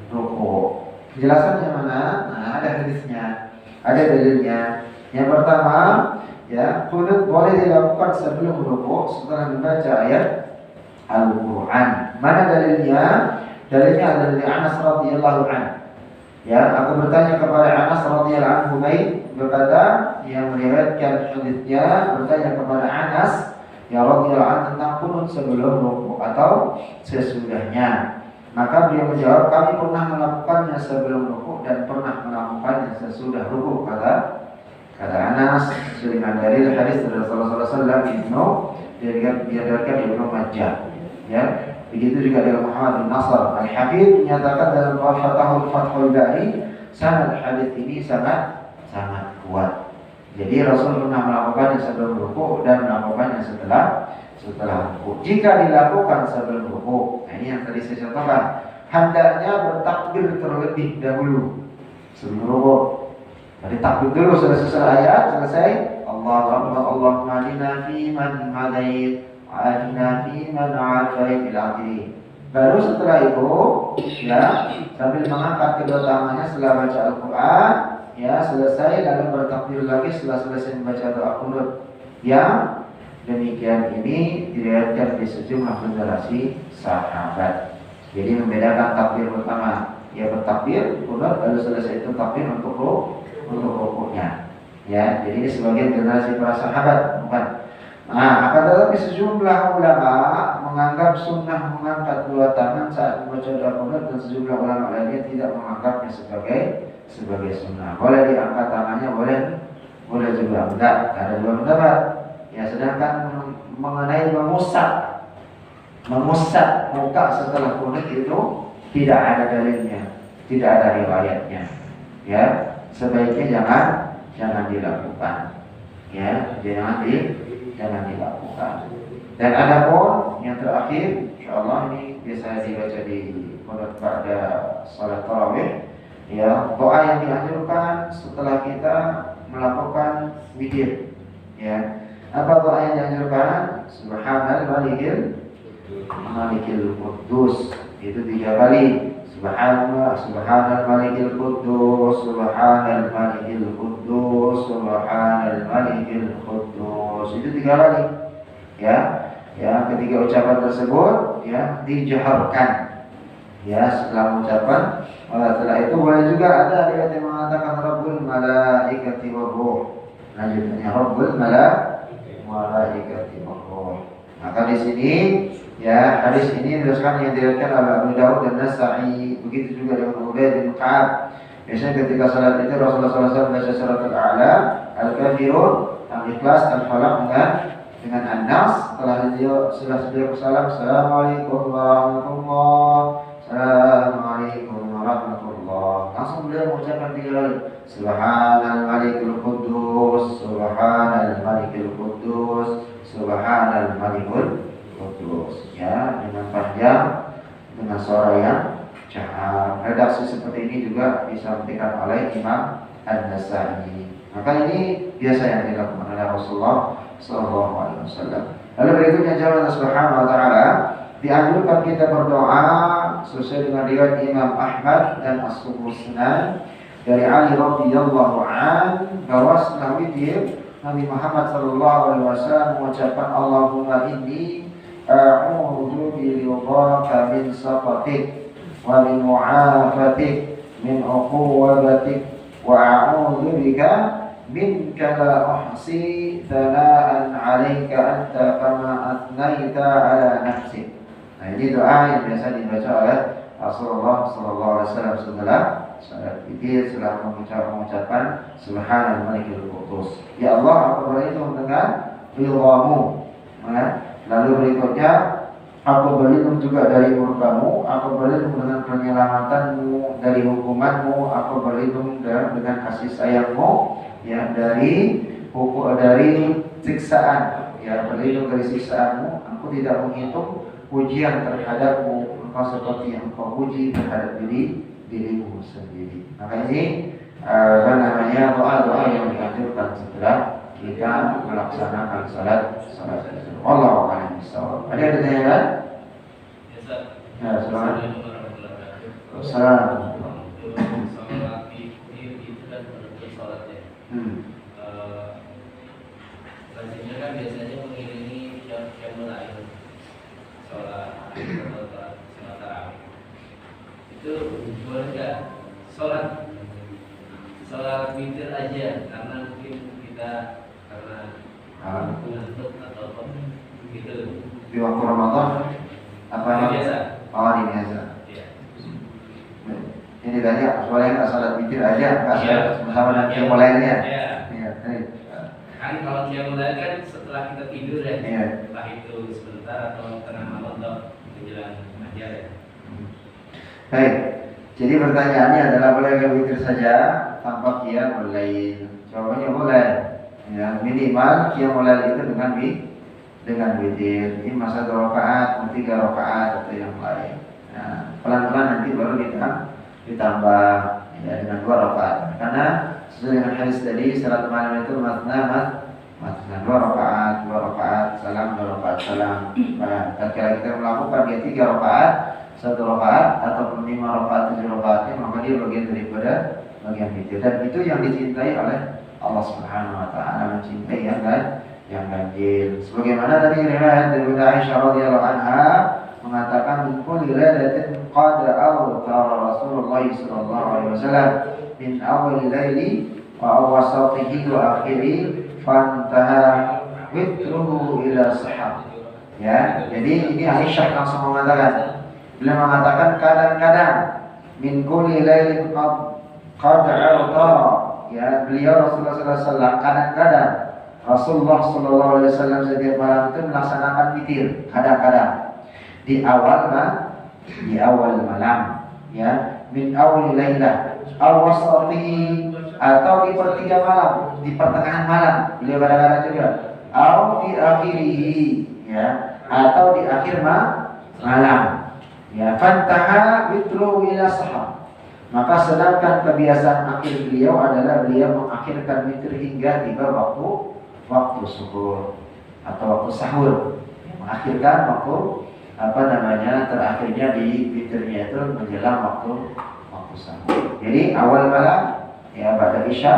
ruku. Penjelasannya mana? Nah, ada hadisnya, ada dalilnya. Yang pertama, ya, kunut boleh dilakukan sebelum ruku setelah membaca ayat Al-Quran. Mana dalilnya? Dalilnya adalah dari Anas radhiyallahu anhu. Ya, aku bertanya kepada Anas radhiyallahu anhu berkata, yang meriwayatkan hadisnya, bertanya kepada Anas ya radhiyallahu anhu tentang kunut sebelum ruku atau sesudahnya. Maka beliau menjawab, kami pernah melakukannya sebelum ruku dan pernah melakukannya sesudah ruku. Kata Anas, dengan dalil hadis dari Rasulullah SAW diriwayatkan Ibnu Majah. Ya, begitu juga dari Muhammad bin Nasr Al-Hafidz menyatakan dalam Fathul Bari, sanad hadis ini sangat kuat. Jadi Rasul pernah melakukannya sebelum ruku dan melakukannya setelah ruku. Jika dilakukan sebelum ruku, nah ini yang tadi saya contohkan, hendaknya bertakbir terlebih dahulu sebelum ruku. Jadi takbir dulu selesai ayat, selesai Allahu Akbar, Allahumma hadina fi man hadait, hadina fi man afait ila akhirih. Baru setelah itu, ya, sambil mengangkat kedua tangannya setelah baca Al-Quran, ya, selesai lalu bertakbir lagi setelah selesai membaca doa kunut. Yang demikian ini diriwayatkan di sejumlah generasi sahabat. Jadi membedakan takbir pertama, ya bertakbir kunut, lalu selesai itu takbir untuk rukunya. Ya, jadi ini sebagian generasi para sahabat, bukan. Nah, akan tetapi sejumlah ulama menganggap sunnah mengangkat dua tangan saat membaca doa kunut, dan sejumlah ulama lainnya tidak menganggapnya sebagai sunnah. Boleh diangkat tangannya, boleh juga enggak. Ada dua pendapat. Ya, sedangkan mengenai mengusap muka setelah kunut itu tidak ada dalilnya, tidak ada riwayatnya. Ya, sebaiknya jangan dilakukan. Ya, jangan dilakukan. Dan adapun yang terakhir, insyaallah ini biasa dibaca di pada salat tarawih, ya, doa yang dianjurkan setelah kita melakukan witir, ya. Apa doa yang dianjurkan? Subhanal malikil quddus, itu 3 kali. Subhanal malikil quddus, subhanal malikil quddus, subhanal malikil quddus, itu 3 kali, ya. Ya, ketika ucapan tersebut, ya, dijaharkan, ya, setelah ucapan. Setelah itu boleh juga ada riwayat yang mengatakan Rabbul malaikati warruh. Lanjutnya Rabbul malaikati warruh. Maka di sini, ya, hadis ini diriwayatkan yang diriwayatkan oleh Abu Dawud dan Nasa'i. Begitu juga dengan Ubay bin Ka'ab. Biasanya ketika salat itu Rasulullah SAW baca surat Al-A'la, Al-Kafirun, Al-Ikhlas, Al-Falaq dengan An-Nas. Setelah beliau salam, Assalamualaikum warahmatullahi, Assalamualaikum warahmatullahi, langsung beliau mengucapkan 3 kali Subhanal malikul quddus, Subhanal malikul quddus, Subhanal malikul quddus, ya, dengan panjang, dengan suara yang jahar. Redaksi seperti ini juga disampaikan oleh Imam An-Nasa'i. Maka ini biasa yang dilakukan oleh Rasulullah SAW. Lalu berikutnya jawab Allah Subhanahu wa taala, dianjurkan kita berdoa sesuai dengan riwayat Imam Ahmad dan As-Sunan dari Ali radhiyallahu an, bahwa setelah witir Nabi Muhammad sallallahu alaihi wasallam mengucapkan Allahumma inni a'udzu biridhaka min sakhatik wa min mu'afatik min uqubatik wa a'udzu bika minka la uhsi thana'an 'alaika anta kama atnaita 'ala nafsi. Nah, ini doa yang biasa dibaca oleh Rasulullah sallallahu alaihi wasallam setelah salat witir, setelah mengucapkan Subhanal malikil quddus. Ya Allah, aku berlindung dengan ridhamu. Lalu berikutnya, aku berlindung juga dari murkamu, aku berlindung dengan penyelamatanmu dari hukumanmu, aku berlindung dengan kasih sayangmu, ya, dari siksaan, ya, berlindung dari siksaanmu. Aku tidak menghitung pujian terhadapmu, engkau seperti yang engkau puji terhadap dirimu sendiri. Maka ini doa-doa yang dianjurkan setelah kita melaksanakan salat. Wallahu a'lam bishawab. Ada pertanyaan? Ya, silakan. Salam. Lazimnya kan biasanya mengiringi yang lain sholat tarawih. Itu boleh nggak sholat witir aja, karena mungkin kita ngantuk atau apa gitu Di waktu Ramadan apa biasa? Oh, ini biasa. Iya. Ini tanya soalnya nggak salat witir aja, nggak salat bersama dengan yang lainnya. Iya. Iya. Kan kalau yang lain kan setelah kita tidur ya. Iya. Entah itu sebentar atau tengah malam atau menjelang fajar ya. Baik. Jadi pertanyaannya adalah boleh witir saja tanpa qiyamul lail? Jawabannya boleh. Ya, minimal qiyamul lail itu dengan witir. Ini masa 2 rakaat, 3 rakaat atau yang lain. Nah, pelan-pelan nanti baru kita ditambah, ya, dengan 2 rakaat. Karena sesuai dengan hadis tadi, salat malam itu matna 2 rakaat, salam, 2 rakaat, salam. Nah, ketika kita melakukan dia 3 rakaat, 1 rakaat ataupun 5 rakaat, 7 rakaatnya, maka dia bagian daripada bagian witir. Dan itu yang dicintai oleh Allah Subhanahu wa taala, mencintai yang ganjil. Sebagaimana tadi riwayat dari Aisyah radhiyallahu anha mengatakan, min kulli lailatin qad awtara Rasulullah sallallahu alaihi wasallam min awal laili wa awsatihi wa akhirih fantaha witruhu ila sahab. Ya, jadi ini Aisyah langsung mengatakan, beliau mengatakan kadang-kadang min kulli lailin qad awtara. Ya, beliau Rasulullah sallallahu alaihi wasallam kadang-kadang Rasulullah sallallahu alaihi wasallam setiap malam itu melaksanakan witir, kadang-kadang di awal malam, ya, min awal lailah aw wasati, atau di pertiga malam, di pertengahan malam beliau kadang-kadang juga, aw di akhirih, ya, atau di akhir malam, Ya, fantaha witru ila sahar. Maka sedangkan kebiasaan akhir beliau adalah beliau mengakhirkan witir hingga tiba waktu subuh atau waktu sahur. Mengakhirkan waktu terakhirnya di witirnya itu menjelang waktu sahur. Jadi awal malam ya pada isya,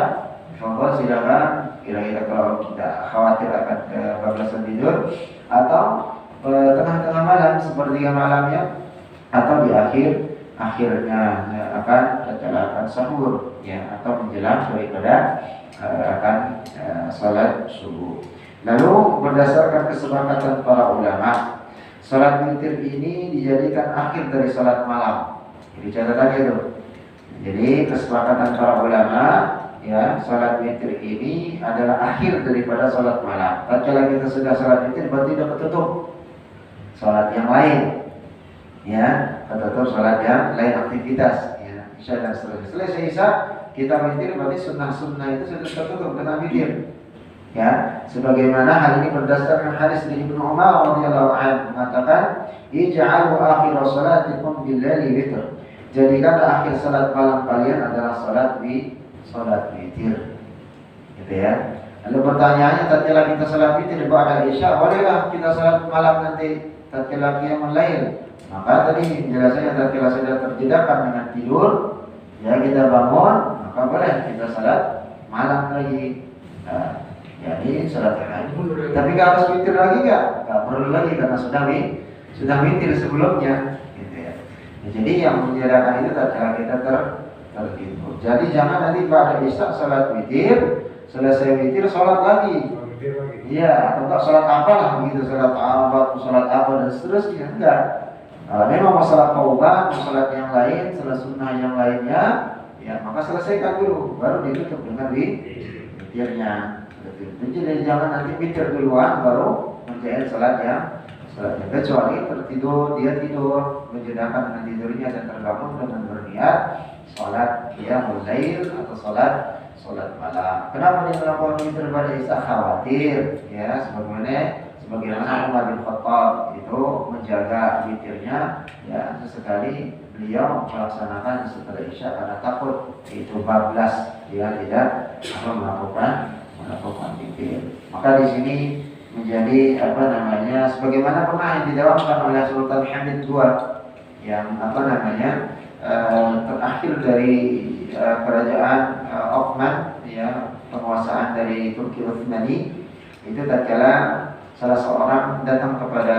insyaallah silakan kira-kira kalau tidak khawatir akan kebablasan tidur atau tengah-tengah malam sepertiga malamnya atau di akhirnya akan sahur ya atau menjelang daripada akan salat subuh. Lalu berdasarkan kesepakatan para ulama, salat witir ini dijadikan akhir dari salat malam. Jadi catatan itu. Jadi kesepakatan para ulama ya salat witir ini adalah akhir daripada salat malam. Tatkala kita sudah salat witir berarti sudah tutup salat yang lain. Ya, tetap salat yang lain aktivitas ya, isya dan seterusnya. Selesai isya kita witir berarti sunnah-sunnah itu sudah tertutup dengan witir. Ya, sebagaimana hal ini berdasarkan hadis dari Ibnu Umar radhiyallahu anhu mengatakan, "Ij'alu akhir salatikum bil-laili witr." Jadikanlah akhir salat malam kalian adalah salat witir. Gitu ya. Lalu pertanyaannya, tatkala kita salat witir ba'da isya, bolehkah kita salat malam nanti tatkala qiyamul lail? Maka tadi penjelasannya tatkala sudah terjedakan dengan tidur, ya kita bangun, maka boleh kita salat malam lagi. Jadi salat tahajud. Tapi kalau harus witir lagi nggak perlu lagi karena sudah witir sebelumnya, gitu ya. Jadi yang menjadikan itu tatkala kita tertidur. Jadi jangan nanti pada isya salat witir, selesai witir salat lagi. Iya, atau enggak salat apalah begitu, salat apa dan seterusnya, enggak. Kalau memang masalah taubat, masalah yang lain, salat sunnah yang lainnya, ya maka selesaikan dulu, baru ditutup dengan witirnya. Jadi jangan nanti witir duluan baru menjalankan salatnya. Kecuali dia tidur, menjedakan dengan tidurnya dan terbangun dengan berniat salat qiyamul lail atau salat malam. Kenapa dia melakukan witir pada isya? Khawatir, ya sebagaimana Umar bin Khattab itu menjaga witirnya, ya sesekali beliau melaksanakan setelah isya karena takut itu bablas, dia tidak melakukan witir. Maka di sini menjadi sebagaimana pernah yang didawamkan oleh Sultan Hamid II yang terakhir dari kerajaan Ottoman, ya penguasaan dari Turki Utsmani. Itu tatkala salah seorang datang kepada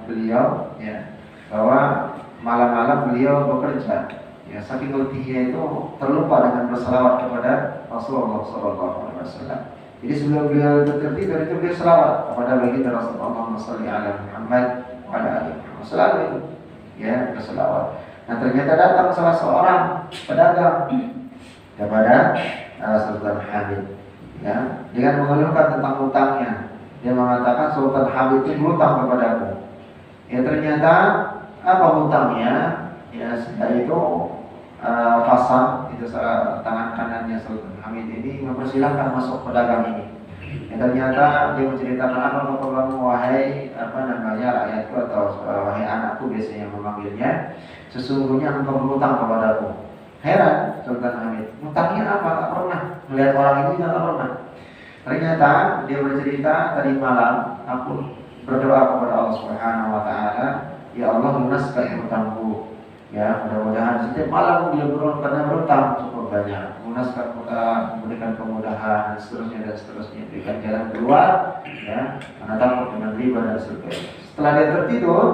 beliau, ya bahwa malam-malam beliau bekerja, ya saking letihnya itu terlupa dengan berselawat kepada Rasulullah SAW. Jadi sebelum beliau tertidur itu beliau selawat kepada baginda Rasulullah sallallahu alaihi Muhammad wa ala alihi Muhammad. Selalu itu ya berselawat. Nah ternyata datang salah seorang pedagang kepada Sultan Hamid, ya dengan mengeluhkan tentang hutangnya. Dia mengatakan Sultan Hamid itu berhutang kepadaku. Ya ternyata apa hutangnya? Ya itu Fasal itu tangan kanannya Sultan Hamid ini mempersilahkan masuk pedagang ini. Ya, ternyata dia menceritakan apa kamu wahai rakyatku atau wahai anakku biasanya memanggilnya, sesungguhnya engkau berhutang kepadaku. Heran Sultan Hamid, hutangnya apa? Tak pernah melihat orang ini, tak pernah. Ternyata dia bercerita tadi malam aku berdoa kepada Allah Subhanahu Wa Taala, ya Allah lunaskan hutangku. Ya mudah-mudahan setiap malam dia karena berutang cukup banyak, lunaskan hutang, memberikan kemudahan dan seterusnya, berikan jalan keluar, ya karena takut dengan riba dan sebagainya. Setelah dia tertidur,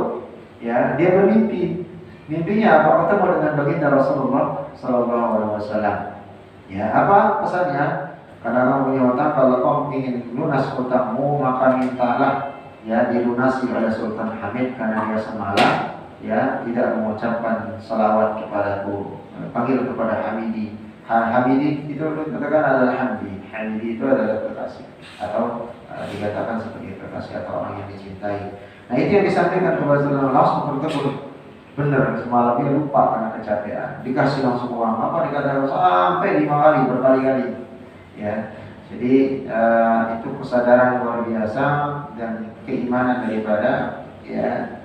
ya dia bermimpi. Mimpinya apa? Ketemu dengan baginda Rasulullah Sallallahu Alaihi Wasallam. Ya apa pesannya? Karena kamu punya hutang, kalau kamu ingin lunas hutangmu maka mintalah ya dilunasi oleh Sultan Hamid karena dia semalam ya tidak mengucapkan salawat kepadaku, panggil kepada Hamidi. Hamidi itu dikatakan adalah Hamdi. Hamidi itu adalah kekasih atau dikatakan sebagai kekasih atau orang yang dicintai. Nah itu yang disampaikan kepada Sultan langsung tertegur. Benar semalam dia lupa karena kecapean. Dikasih langsung uang apa dikatakan sampai 5 kali berkali-kali. Ya, jadi itu kesadaran luar biasa dan keimanan daripada ya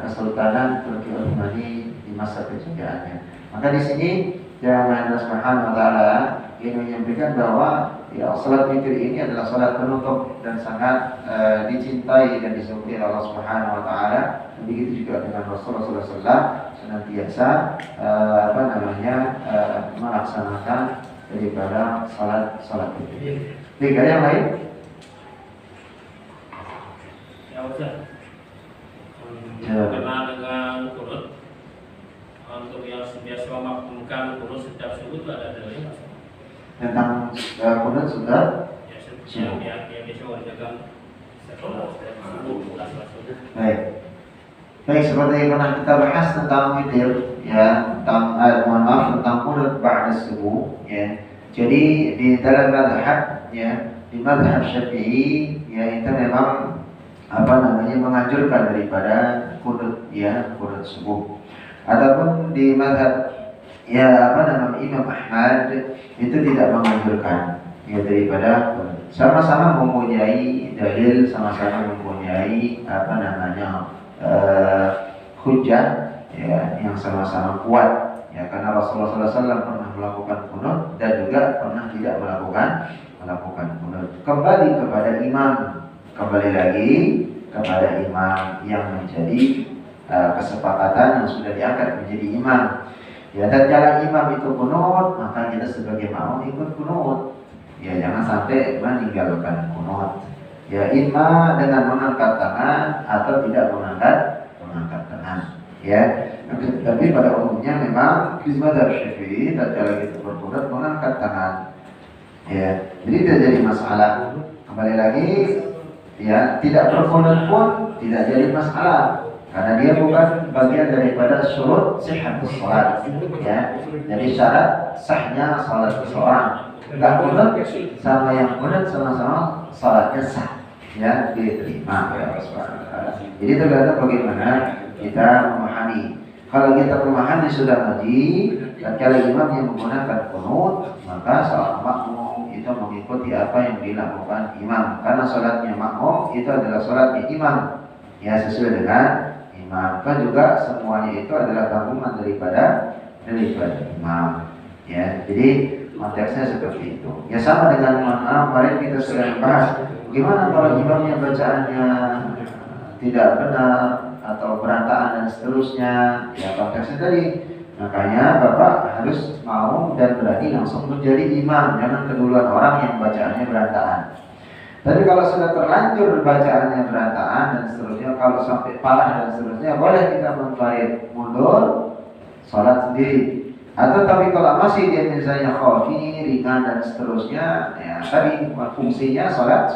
Kesultanan Turki Utsmani di masa penjajahannya. Maka di sini yang Allah Subhanahu wa taala ingin menyampaikan bahwa ya salat witir ini adalah salat penutup dan sangat dicintai dan disukai oleh Allah Subhanahu wa taala. Begitu juga dengan Rasulullah SAW senantiasa melaksanakan daripada salat witir. Tiga yang lain? Ya Ustaz. Berkenaan dengan kunut, untuk yang biasa memakmumkan kunut setiap subuh itu ada dalilnya Mas? Tentang kunut sudah? Ya, yang biasa mengerjakan setiap subuh. Baik. Baik, seperti yang pernah kita bahas tentang witir, ya, tentang kunut ba'da subuh, ya. Jadi di dalam mazhab, ya, di mazhab Syafi'i, ya, itu memang menganjurkan daripada kunut, ya, kunut subuh. Ataupun di mazhab Imam Ahmad itu tidak menganjurkan, ya, daripada kunut. Sama-sama mempunyai dalil, sama-sama mempunyai hujjah, ya, yang sama-sama kuat, ya, karena Rasulullah SAW pernah melakukan kunut dan juga pernah tidak melakukan kunut. Kembali kepada imam, kembali lagi kepada imam yang menjadi kesepakatan yang sudah diangkat menjadi imam. Ya, dan kalau imam itu kunut, maka kita sebagai makmum ikut kunut. Ya, jangan sampai meninggalkan kunut. Ya, imam dengan mengangkat tangan atau tidak mengangkat tangan. Ya, tapi pada umumnya memang di mazhab Syafi'i tatkala kita berkunut mengangkat tangan. Ya, jadi tidak jadi masalah. Kembali lagi, ya, tidak berkunut pun tidak jadi masalah karena dia bukan bagian daripada syurut sihhatus shalat, ya. Jadi syarat sahnya salat seseorang. Enggak kunut sama yang kunut sama-sama salatnya sah, ya, diterima oleh Allah Subhanahu wa taala. Jadi tergantung bagaimana kita memahami. Kalau kita memahami sudah ngaji, dan kalau imam yang menggunakan kunut, maka seorang makmum itu mengikuti apa yang dilakukan imam. Karena salatnya makmum itu adalah salatnya imam, ya, sesuai dengan imam. Kan juga semuanya itu adalah gabungan daripada imam. Ya, jadi konteksnya seperti itu. Ya, sama dengan kemarin kita sudah bahas bagaimana kalau imamnya bacaannya tidak benar atau berantakan dan seterusnya. Ya, konteksnya tadi. Makanya Bapak harus mau dan berani langsung menjadi imam, jangan keduluan orang yang bacaannya berantakan. Tapi kalau sudah terlanjur bacaannya berantakan dan seterusnya, kalau sampai parah dan seterusnya, boleh kita munfarid, mundur, sholat sendiri. Atau tapi kalau masih dia misalnya khafi, ringan dan seterusnya, ya tadi fungsinya sholat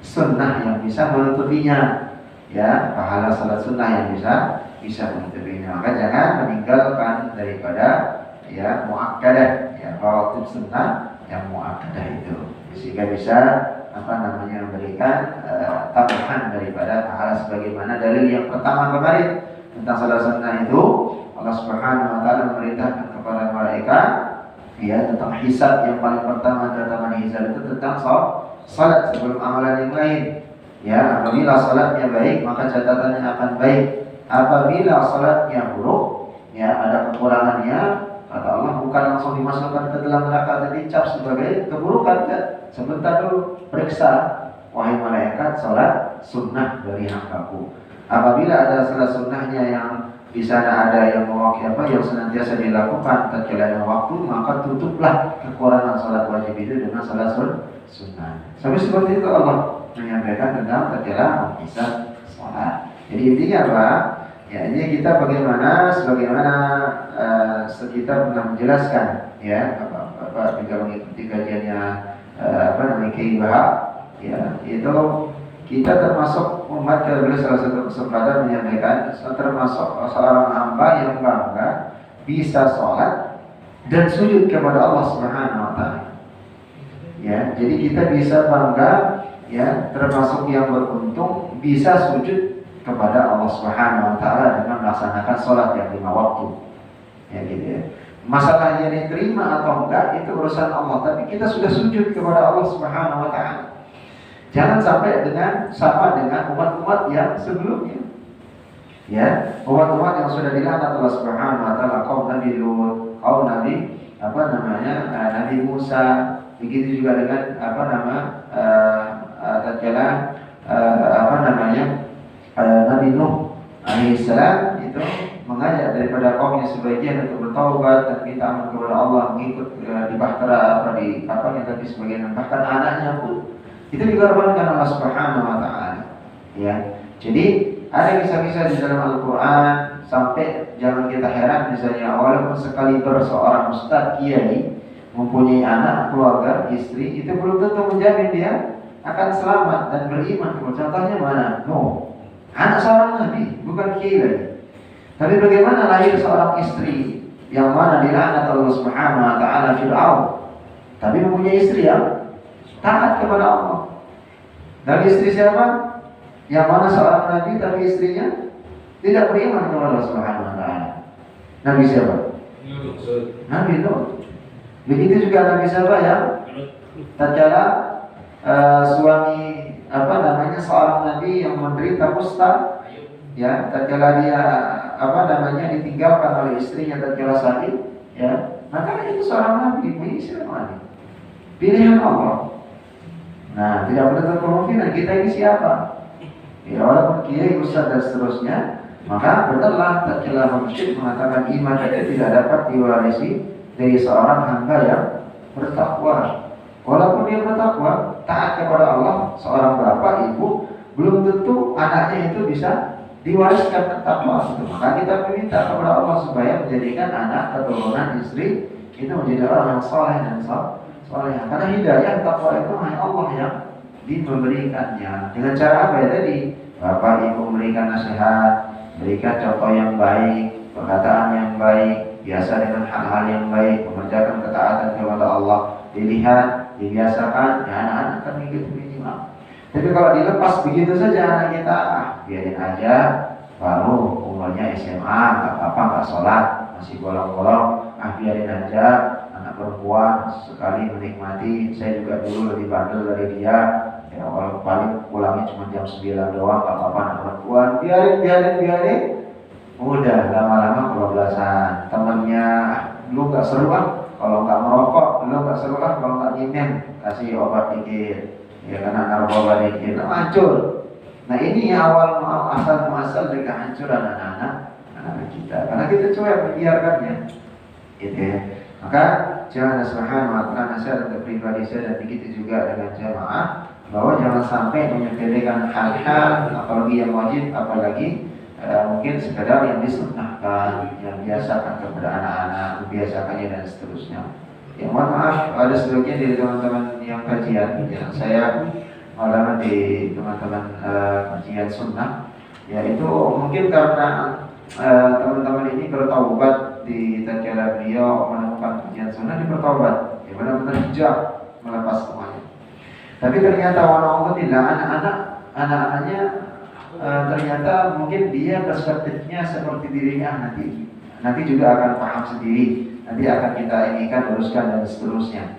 sunnah yang bisa menutupinya, ya, pahala sholat sunnah yang bisa menutupinya. Maka jangan meninggalkan daripada, ya, muakkadah, ya, rawatib sunnah yang muakkadah itu, sehingga bisa memberikan tambahan daripada pahala sebagaimana dalil yang pertama kemarin tentang salat sunnah itu. Allah Subhanahu wa taala memerintahkan kepada malaikat, ya, tentang hisab. Yang paling pertama tentang hisab itu tentang salat sebelum amalan yang lain. Ya, apabila salatnya baik maka catatannya akan baik. Apabila salatnya buruk, ya, ada kekurangannya, kata Allah bukan langsung dimasukkan ke dalam neraka dan dicap sebagai keburukan. Sebentar dulu, periksa, wahai malaikat, salat sunnah dari hambaku. Apabila ada salat sunnahnya yang di sana ada yang yang senantiasa dilakukan tatkala waktu, maka tutuplah kekurangan salat wajib itu dengan salat sunnah. Sampai seperti itu Allah menyampaikan tentang tatkala menghisab salat. Jadi intinya apa? Ya, ini kita sebagaimana kita pernah menjelaskan, ya, Bapak juga mengikuti kajiannya Kiai Bahak, ya, itu kita termasuk umat yang beliau salah satu kesempatan menyampaikan termasuk seorang hamba yang bangga bisa sholat dan sujud kepada Allah Subhanahu wa taala. Ya, jadi kita bisa bangga, ya, termasuk yang beruntung bisa sujud kepada Allah Subhanahu wa taala dengan melaksanakan sholat yang 5 waktu. Ya, gitu ya. Masalahnya diterima atau enggak itu urusan Allah, tapi kita sudah sujud kepada Allah Subhanahu wa taala. Jangan sampai sama dengan umat-umat yang sebelumnya. Ya, umat-umat yang sudah dilaknat Allah Subhanahu wa taala, kaum Nabi Lut, kaum Nabi Nabi Musa, begitu juga dengan tatkala Nabi Nuh alaihissalam itu mengajak daripada kaumnya sebagian untuk bertaubat dan minta ampun kepada Allah, mengikut di bahtera tapi sebagian bahkan anaknya pun itu dikorbankan Allah Subhanahu wa taala. Ya. Jadi ada kisah-kisah di dalam Al-Quran sampai jangan kita heran, misalnya walaupun sekali seorang ustadz kiai mempunyai anak, keluarga, istri, itu belum tentu menjamin dia akan selamat dan beriman. Contohnya mana? No, anak seorang nabi, bukan kiai lagi. Tapi bagaimana lahir seorang istri yang mana dilaknat Allah Subhanahu wa taala Fir'aun, tapi mempunyai istri yang taat kepada Allah. Dan istri siapa? Yang mana seorang nabi tapi istrinya tidak beriman kepada Allah Subhanahu wa taala. Nabi siapa? Nabi Lut. Begitu juga Nabi siapa ya? Tatkala suami seorang nabi yang menderita kusta, ya, tatkala dia ditinggalkan oleh istrinya tatkala sakit, ya, maka itu seorang nabi, istri nabi. Pilihan Allah. Nah, tidak boleh kemungkinan kita ini siapa? Ya, walaupun kiai, ustaz dan seterusnya, maka betul-betul tatkala musyrik mengatakan iman itu tidak dapat diwarisi dari seorang hamba yang bertakwa. Walaupun dia bertakwa, taat kepada Allah, seorang bapak, ibu, belum tentu anaknya itu bisa diwariskan ketakwaan itu. Maka kita meminta kepada Allah supaya menjadikan anak, keturunan, istri itu menjadi orang yang saleh dan saleh. Karena hidayah takwa itu hanya Allah yang memberikannya. Dengan cara apa ya tadi? Bapak ibu memberikan nasihat, berikan contoh yang baik, perkataan yang baik, biasa dengan hal-hal yang baik, mengerjakan ketaatan kepada Allah, dilihat, dibiasakan, ya anak-anak kan begitu minimal. Tapi kalau dilepas begitu saja anak kita, biarin aja, baru umurnya SMA, nggak apa-apa, nggak sholat, masih bolong-bolong, biarin aja. Anak perempuan sekali menikmati, saya juga dulu lebih bandel dari dia. Ya, walau paling pulangnya cuma jam 9 doang, nggak apa-apa anak perempuan. Biarin. Udah lama-lama kebablasan. Temennya, lu nggak seru kan? Kalau nggak merokok, lu nggak seru kan? Kalau nggak nyemen, kasih obat dikit. Ya karena narkoba dikit, hancur. Nah ini awal asal dari kehancuran anak-anak kita. Karena kita cuek membiarkannya, gitu ya. Maka jangan subhanahu wa ta'ala nasihat untuk pribadi saya dan begitu juga dengan jamaah, bahwa jangan sampai menyepelekan hal-hal apalagi yang wajib, apalagi mungkin sekedar yang disunnahkan, yang biasakan kepada anak-anak, membiasakannya dan seterusnya. Ya mohon maaf, ada sebagian dari teman-teman yang kajian yang saya malam di teman-teman kajian sunnah, ya itu mungkin karena teman-teman ini bertaubat di tatkala beliau menemukan kajian sunnah, di bertaubat, ya benar-benar hijab, melepas semuanya. Tapi ternyata walaulah anak-anaknya ternyata mungkin dia perspektifnya seperti dirinya nanti juga akan paham sendiri, nanti akan kita inikan, luruskan dan seterusnya.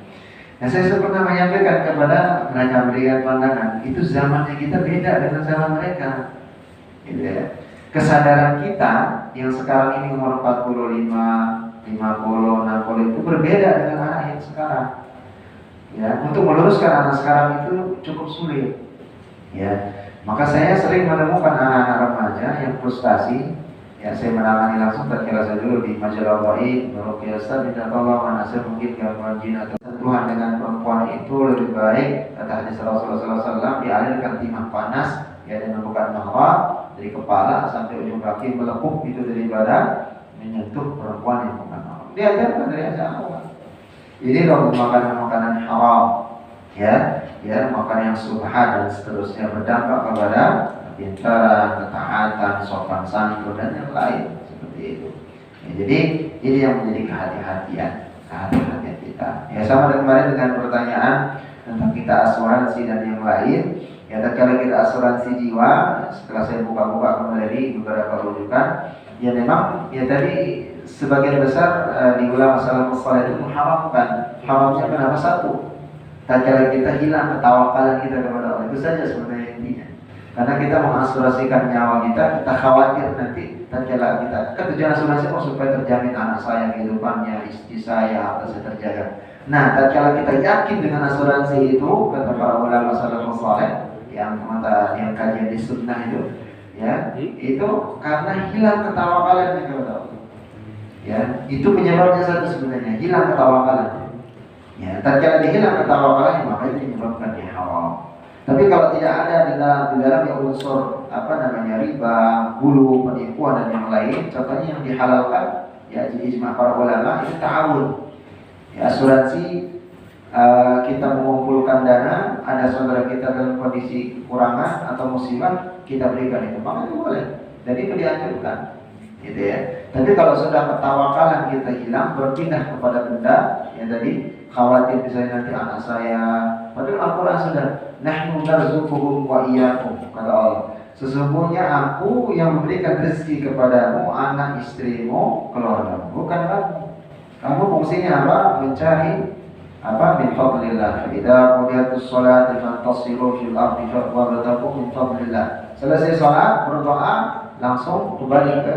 Nah saya pernah menyampaikan kepada mereka, berikan pandangan, itu zamannya kita beda dengan zaman mereka, gitu ya. Kesadaran kita yang sekarang ini umur 45, 50, 60 itu berbeda dengan anak yang sekarang. Ya, untuk meluruskan anak sekarang itu cukup sulit. Ya, maka saya sering menemukan anak-anak remaja yang frustasi. Ya, saya menangani langsung tatkala saya dulu di majalah Wahid, Ruqyah Ustaz, minta tolong anak saya mungkin gangguan jin atau sentuhan dengan perempuan itu lebih baik, kata hadis Rasulullah SAW, dialirkan timah panas, ya, dengan bukan mahram dari kepala sampai ujung kaki melepuh itu daripada menyentuh perempuan yang bukan mahram. Diajarkan dari awal. Ini loh makanan-makanan haram, ya, makanan yang subhat dan seterusnya, berdampak kepada kepintaran, ketaatan, sopan santun dan yang lain seperti itu. Ya, jadi ini yang menjadi kehati-hatian kita. Ya sama dengan kemarin dengan pertanyaan tentang kita asuransi dan yang lain. Ya tatkala kita asuransi jiwa, setelah saya buka-buka kembali beberapa rujukan, ya memang ya tadi sebagian besar di ulama salafus saleh itu mengharamkan. Haramnya kenapa? Satu, tatkala kita hilang ketawakalan kita kepada Allah, itu saja sebenarnya intinya. Karena kita mengasurasikan nyawa kita khawatir nanti tatkala kita kan tujuan asuransi supaya terjamin anak saya kehidupannya, istri saya, harta saya terjaga. Nah, tatkala kita yakin dengan asuransi itu, kata para ulama salafus saleh yang kajian di sunnah itu, ya, itu karena hilang ketawakalannya kepada Allah. Ya, itu penyebabnya satu sebenarnya, hilang ketawakalan. Ya, tatkala hilang ketawakalannya maka itu menyebabkan dia haram. Tapi kalau tidak ada di dalam yang unsur riba, hulu, penipuan dan yang lain, contohnya yang dihalalkan, ya jadi ijma para ulama itu ta'awun. Ya, asuransi kita mengumpulkan dana, ada saudara kita dalam kondisi kekurangan atau musibah, kita berikan itu, maka itu boleh. Jadi itu dianjurkan, gitu ya. Tapi kalau sudah ketawakalan kita hilang, berpindah kepada benda, yang tadi khawatir misalnya nanti anak saya, padahal Al-Quran sudah nahnu narzuquhum wa iyyakum, kata Allah. Sesungguhnya aku yang memberikan rezeki kepadamu, anak istrimu, keluargamu, bukan kamu. Kamu fungsinya apa? Mencari min fadlillah. Idza qudiyatus sholati fantasiru fil ardi wabtaghu min fadlillah. Selesai sholat, berdoa, langsung kembali ke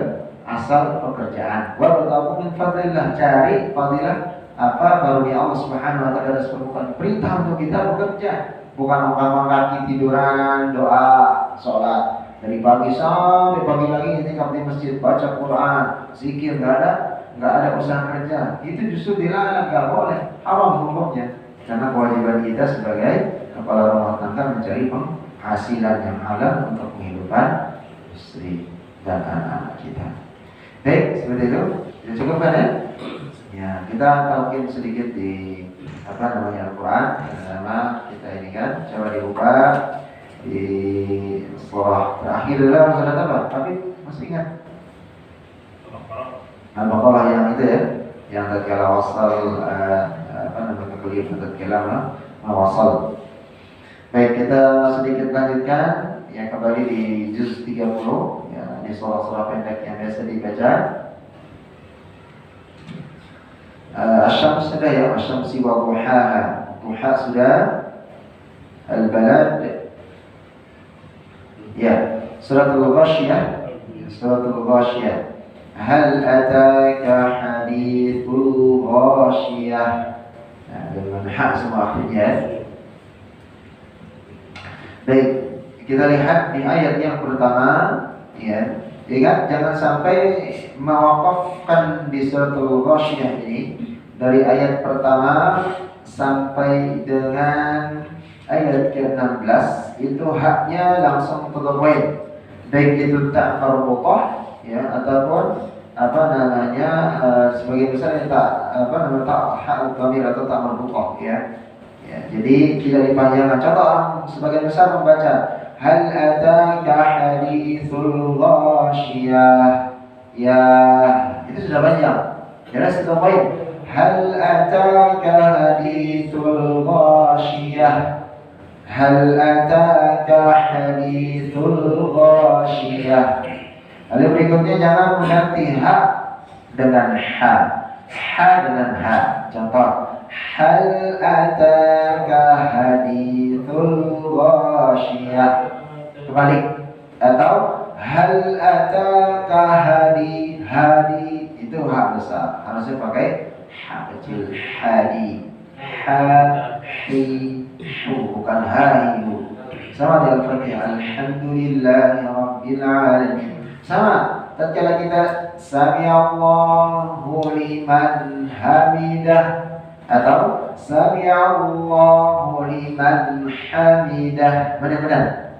asal pekerjaan. Wabtaghu min fadlillah, cari fadilah karunia Allah Subhanahu wa taala. Bukan perintah untuk kita bekerja, bukan angkat kaki tiduran, doa, sholat dari pagi sampai pagi lagi tinggal di masjid baca Quran, zikir, nggak ada usaha kerja. Itu justru dilarang, nggak boleh, haram hukumnya. Karena kewajiban kita sebagai kepala rumah tangga mencari penghasilan yang halal untuk kehidupan istri dan anak-anak kita. Baik, seperti itu. Sudah cukup kan ya? Ya, kita talqin sedikit di Al-Quran. Sama kita ini kan coba dibuka di surah terakhir dalam surat apa? Tapi masih ingat? Al-Baqarah yang itu ya, yang tatkala wasal kelima tatkala wasal. Baik, kita sedikit lanjutkan ya, kembali di juz 30 ya, di surah-surah pendek yang biasa dibaca. Asyams sudah ya, asyamsi wa duhaha. Duha sudah. Al-Balad ya, suratul Ghasyiyah. Suratul Ghasyiyah. Hal ataka hadithul Ghasyiyah. Nah, dengan hak semua akhirnya. Baik, kita lihat di ayat yang pertama ya. Ingat, jangan sampai mewakafkan di suratul Ghasyiyah ini dari ayat pertama sampai dengan ayat ke-16 itu haknya langsung to the point, baik itu tak marbutah ya ataupun sebagai misalnya tak hak dhamir atau tak marbutah ya. Jadi tidak dipanjangkan. Contoh orang sebagian besar membaca hal ataka hadithul Ghasyiyah ya, itu sudah panjang. Jelas itu poin. Hal ataka hadithul Ghasyiyah. Hal ataka hadithul Ghasyiyah. Lalu berikutnya jangan mengganti ha dengan ha, ha dengan ha. Contoh, hal ataka hadithul Ghasyiyah. Kembali. Atau hal ataka hadi itu ha besar. Harusnya pakai ha kecil. Hadi. Bukan hayu. Sama di Al-Fatihah. Alhamdulillahi Rabbil Alamin. Sama tatkala kita Sami'allahu liman hamidah atau Sami'allahu liman hamidah. Benar-benar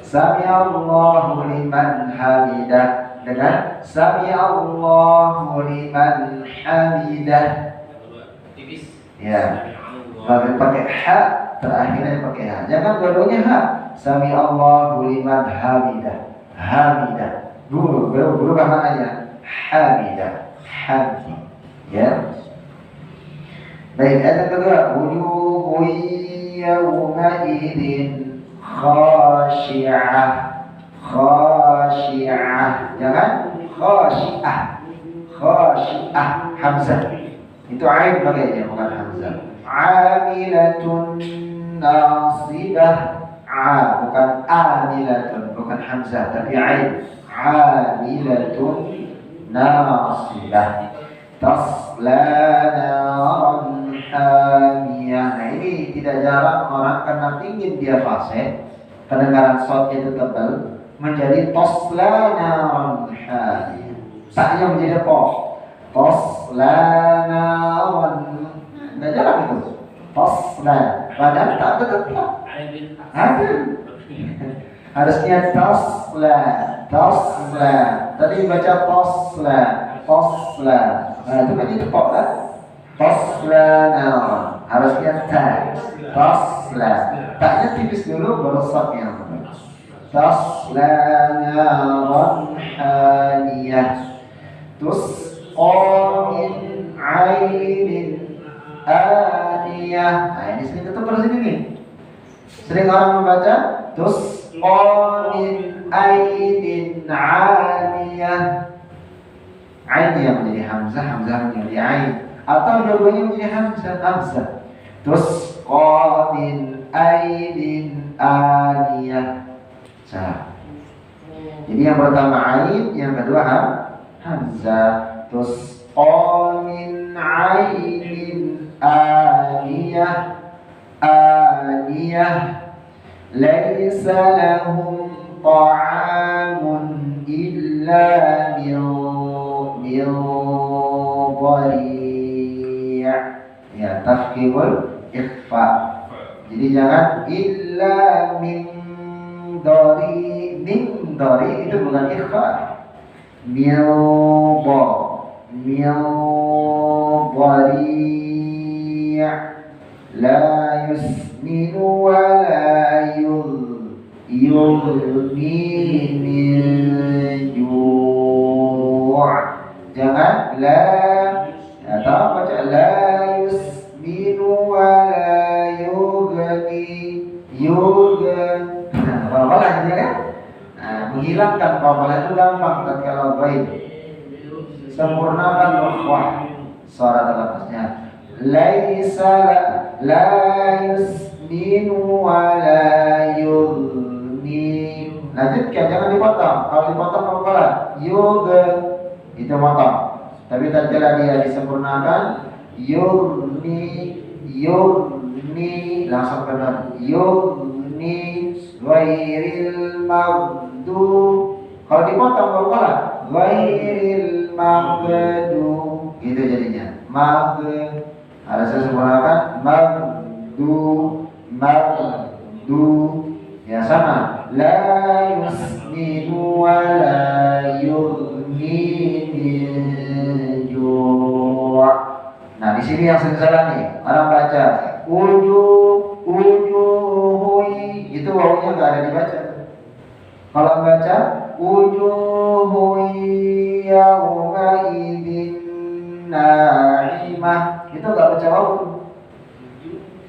Sami'allahu liman hamidah dengan Sami'allahu liman hamidah. Ya, pakai ha, terakhirnya pakai ha. Jangan dua-duanya ha. Sami'allahu liman hamidah. Hamidah. Berubah maknanya. Hamidah. Hamdi. Ya. Baik, ayat kedua. Wujuhu yawma idin khashi'ah. Khashi'ah. Jangan khashi'ah. Khashi'ah. Hamzah. Itu ain pakainya, bukan hamzah. Amilatun nasibah. bukan amilatun, bukan hamzah tapi ain. Amilatun nasibah. Tasla naran hamiyah. Nah ini tidak jarang orang karena ingin dia fasih, pendengaran shotnya itu tebal, menjadi tasla naran hamiyah. Taknya menjadi qaf. Tasla naran. Tidak jarang itu. Tasla. Padahal tak ada tetap. Ada. Harusnya tasla. Tasla. Tadi baca tasla. Tasla. Nah itu kan itu kok kan? Tasla naran. Harusnya ta. Tasla. Taknya tipis dulu baru shotnya. Tasla naran hamiyah. Tusqa min ainin aniyah. Nah ini sering ketemu di sini nih. Sering orang membaca tusqa min ainin aniyah. Ain yang menjadi hamzah, hamzah yang menjadi ain, atau dua-duanya menjadi hamzah. Tusqa min ainin aniyah. Salah. Jadi yang pertama ain, yang kedua hamzah. Tusqa min ainin aniyah. Aniyah. Laisa lahum ta'amun illa min dhari'. Ya, tafkhimul ikhfa. Jadi jangan illa min dhari'. Min dhari' itu bukan ikhfa. Min dhari' la yusminu wa la yughni min ju'. Jangan la atau baca la yusminu wa la yughni Bapak ya kan? Nah, menghilangkan bapak itu gampang tatkala baik. Sempurnakan ukhwah suara terlepasnya. Laisa la yusminu wa la yughni. Lanjutkan, jangan dipotong. Kalau dipotong apa? Itu motong. Tapi tatkala dia disempurnakan yughni langsung benar. Yughni ghairil maghdub. Kalau dipotong apa? Ghairil maghdub. Gitu jadinya. Harus sempurnakan maghdub. Ya sama. La yusminu wa la yughni min ju'. Nah, di sini yang sering salah nih. Orang baca wujuhui, itu wawunya enggak ada dibaca. Kalau baca wujuhui yauma idzin na'imah, itu enggak baca wawu.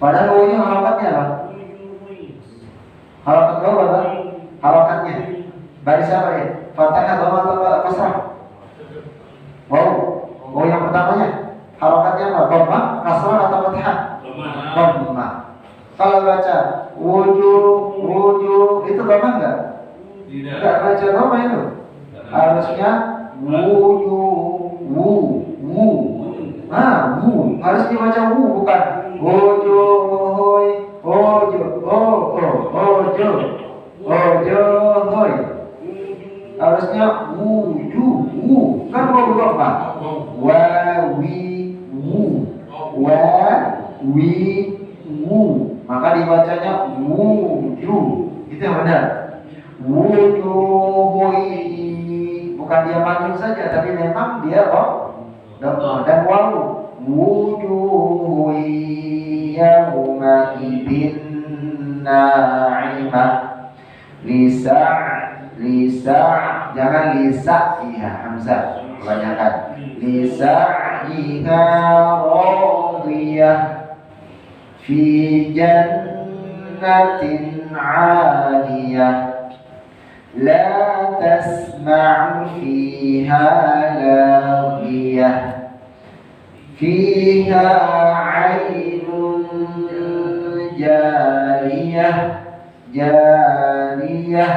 Padahal wawunya harokatnya apa? Harokat wawu apa? Harokatnya. Baris apa ya? Fathah atau kasrah? Wawu yang pertamanya. Harokatnya apa? Dhamma, kasrah atau fathah? Dhamma. Kalau baca wujuh itu dhamma enggak? Tidak. Enggak baca dhamma itu. Harusnya harus dibaca bukan harusnya kan mau apa? Maka dibacanya wujuh. Itu yang benar. Bukan dia maju saja, tapi memang dia dan wawu. Wujuh yauma idzin na'imah. Lisa jangan lisa iya hamzah kebanyakan. Lisa'iha radiyah fi jannatin 'aliyah la tasma'u fiha laghiyah fiha 'ainun jariyah jariyah.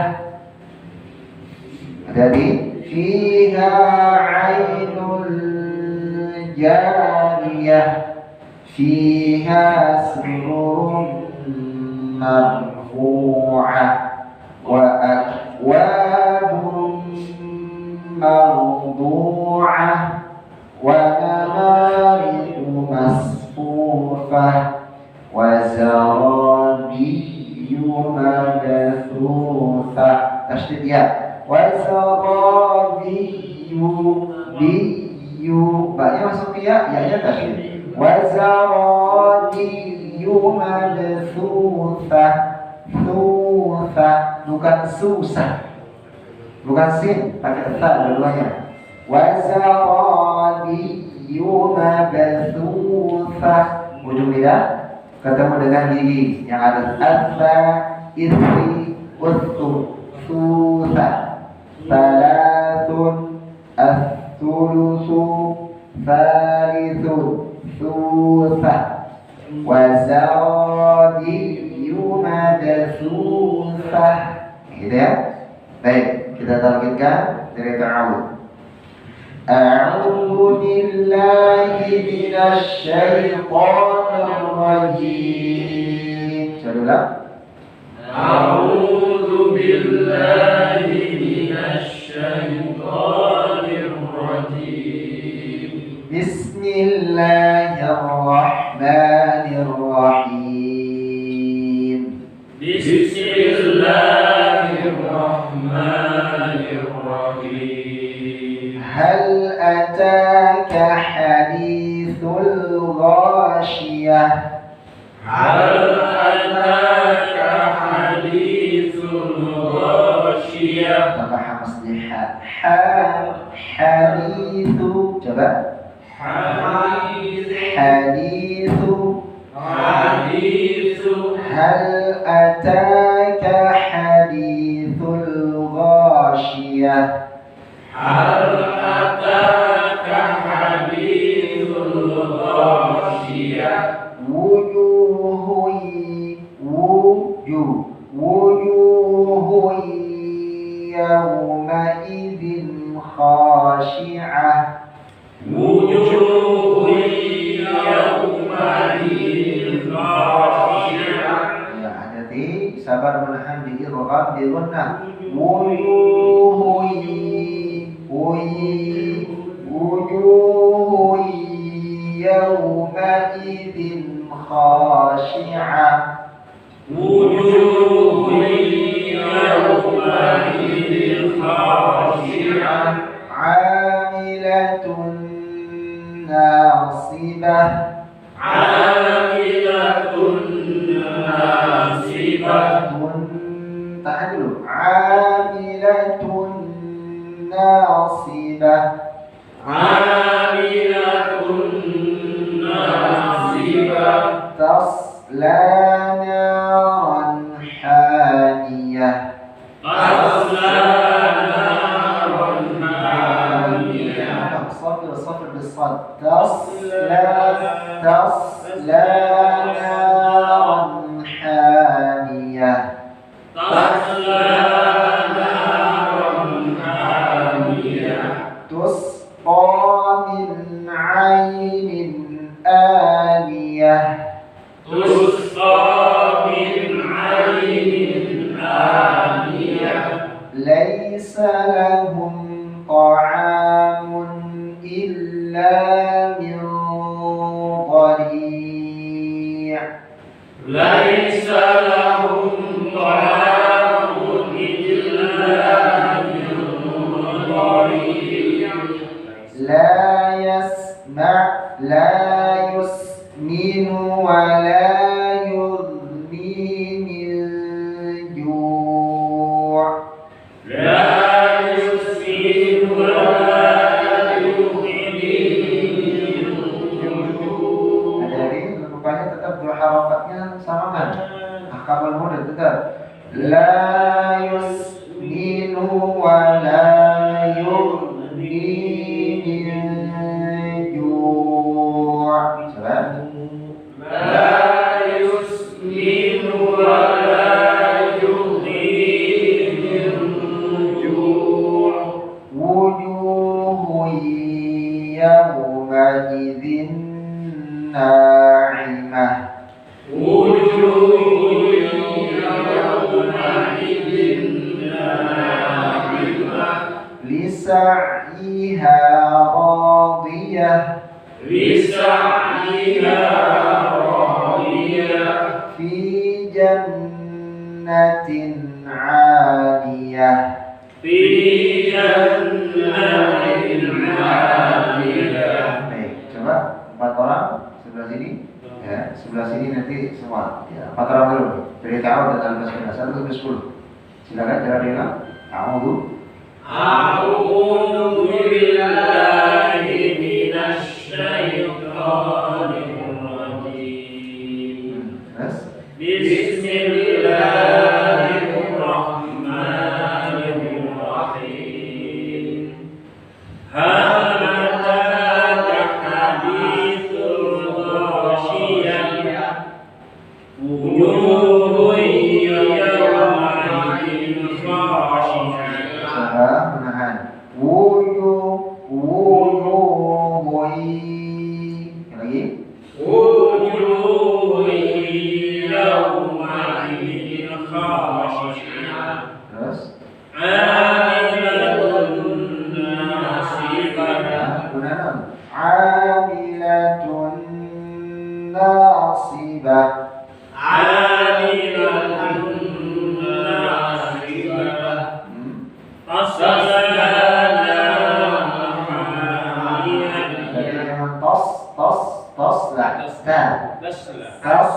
Jadi fiha ainul jariyah, fiha sururun marfu'ah wa akwabun mawdu'ah wa namariqu masfufah wa zarabiyyu mabthufah. Tasydid ya. Wa zarabiyyu biyu, baknya masuk ya, ya tasydid. Wa zarabiyyu mabthufah. Thufah, bukan susah, bukan sin, pakai ta dua-duanya. Wa zarabiyyu mabthufah, ujung lidah ketemu dengan gigi yang ada atha, ithi, uthu, thutha, thalathun, athulusu, thalithun, thutha, wa zarabiyyu mabthufah. Gitu ya. Baik, kita talqinkan dari ta'awud. A'udzu billahi minasy syaithanir rajim. Coba ulang. A'udzu billahi minasy syaithanir rajim. Bismillahirrahmanirrahim. Bismillahirrahmanirrahim. Hal ataka hadithul ghashiyah. Hal ataka hadithul ghashiyah. Tambah hamas di ha. Hadithu. Coba. Hadithu. Hadithu. Hal ataka hadithul ghashiyah. Hal ataka hadithul ghashiyah. Wujuhun yawmaidin khashi'ah. Wujuhun yawmaidin khashi'ah. Ya, hati-hati, sabar menahan di irgham di gunnah. Wujuhun yawmaidin khashi'ah. Wujuhun yawmaidin khashi'ah. Amilatun nasibah. Amilatun nasibah. Tahan dulu. Amilatun nasibah. Amilatun nasibah. Tasla naran hamiyah. Tasla naran hamiyah. صفر بالصاد. تصلى نارا حامية. Tasla naran hamiyah. تسقى من عين آنية. تسقى من عين آنية. ليس لهم طعام إلا من ضريع. ليس لهم طعام إلا من ضريع. لا يسمن ولا يغني من جوع. لا يسمن ولا يغني من جوع. Hadirin, rupanya tetap dua harokatnya sama kan? Ahkamul mudad tetap. La yusminu wa la yughni min ju'. Salam. لا يسمن ولا يغني Lisa'yiha radiyah. Fi jannatin 'aliyah. Baik, coba 4 orang sebelah sini. Ya, sebelah sini nanti semua. Ya, 4 orang dulu. Dari ta'awud dan al-basmalah 1 sampai 10. Silakan cara diulang. A'udzu billahi minasy syaithanir rajim. Bismillahirrahmanirrahim. Hal ataka haditsul ghasyiyah. Wujuhun yawma'idin khashi'ah. Menahan. Wujuh. Lagi. Terus. Amilatun nasibah.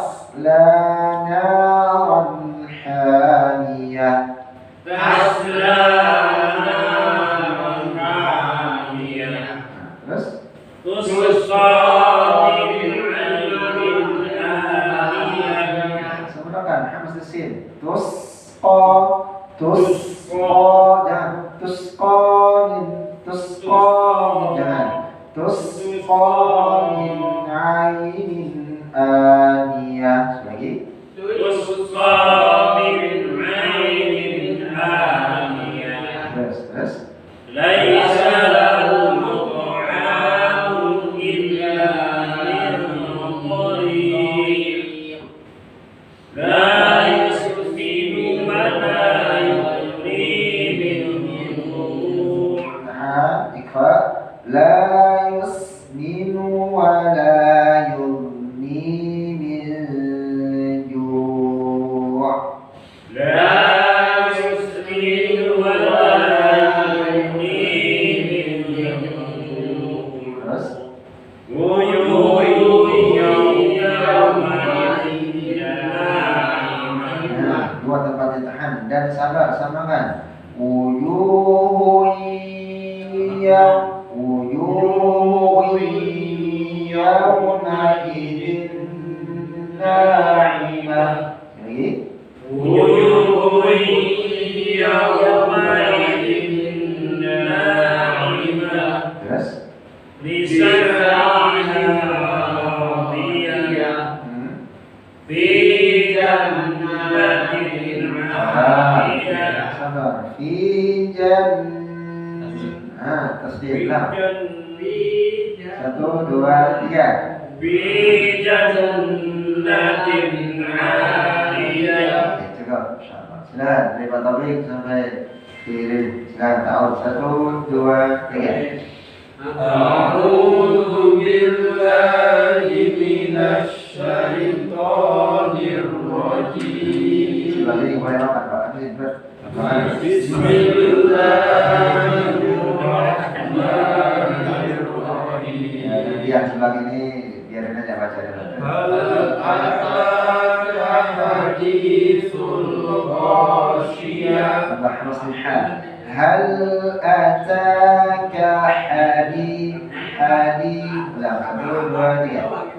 Tasla naran hamiyah. Terus. Sempurnakan hamzah sin. Tusqa. Jangan. Tusqa jangan. Tusqa min ainin aniyah. Lagi. Terus. Laisa lahum ta'amun illa min dhari'. La yusminu wa la yughni min ju'. Nah, ikhfa. La yusminu wa la yughni min ju'. La yusminu wa la yughni min ju'. Terus. Wujuhun yawma'idin na'imah. Nah, 2 tempat ditahan dan sabar samakan. Wujuhun yawma'idin na'imah. Lagi. Wujuhun yawma'idin na'imah. Terus. Lisa'yiha radiyah. Fi jannatin 'aliyah. Sabar. Fi tasbih. 1, 2, 3. Fi jannatin 'aliyah. Cukup, insyaallah. Silakan dari Pak Taufik sampai Kirin. Silakan ta'awud. 1, 2, 3. A'udzu billahi minasy syaithanir rajim. Sebelah sini boleh makan, Pak. Bismillahirrahmanirrahim. Nanti yang sebelah ini biarin aja baca dulu. Hal ataka haditsul ghasyiyah. Tambah husnul hal. Hal ataka ulang. 1, 2, 3.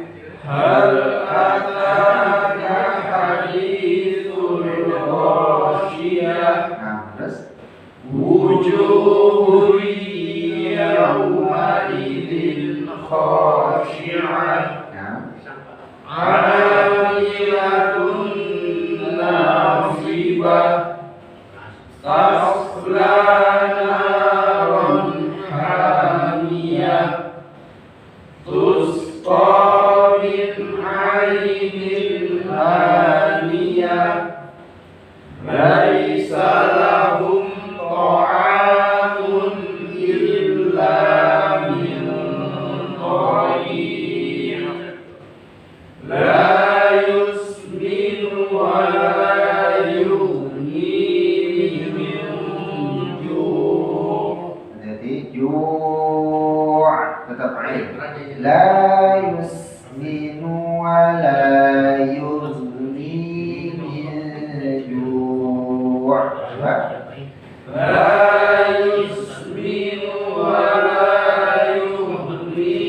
Hal ataka haditsul ghasyiyah. Nah, terus. Wujuhun yawma'idin khashi'ah. Nah. 'amilatun nasibah. Tasla naran hamiyah. Tusqa min 'ainin آنية ليس لهم طعام إلا من ضريع لا يسمن ولا يغني من جوع. Jadi ju' tetap ain. La yusminu wa la yughni min ju'. Coba. لا يسمن ولا يغني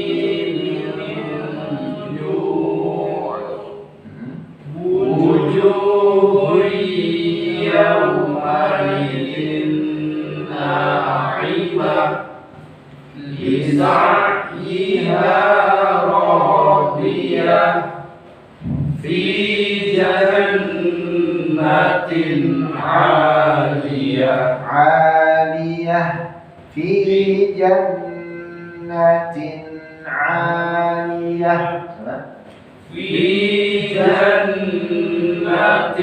من جوع وجوه يومئذ ناعمة لسعيها راضية في جنة عالية عالية في جنة عالية. Coba. في جنة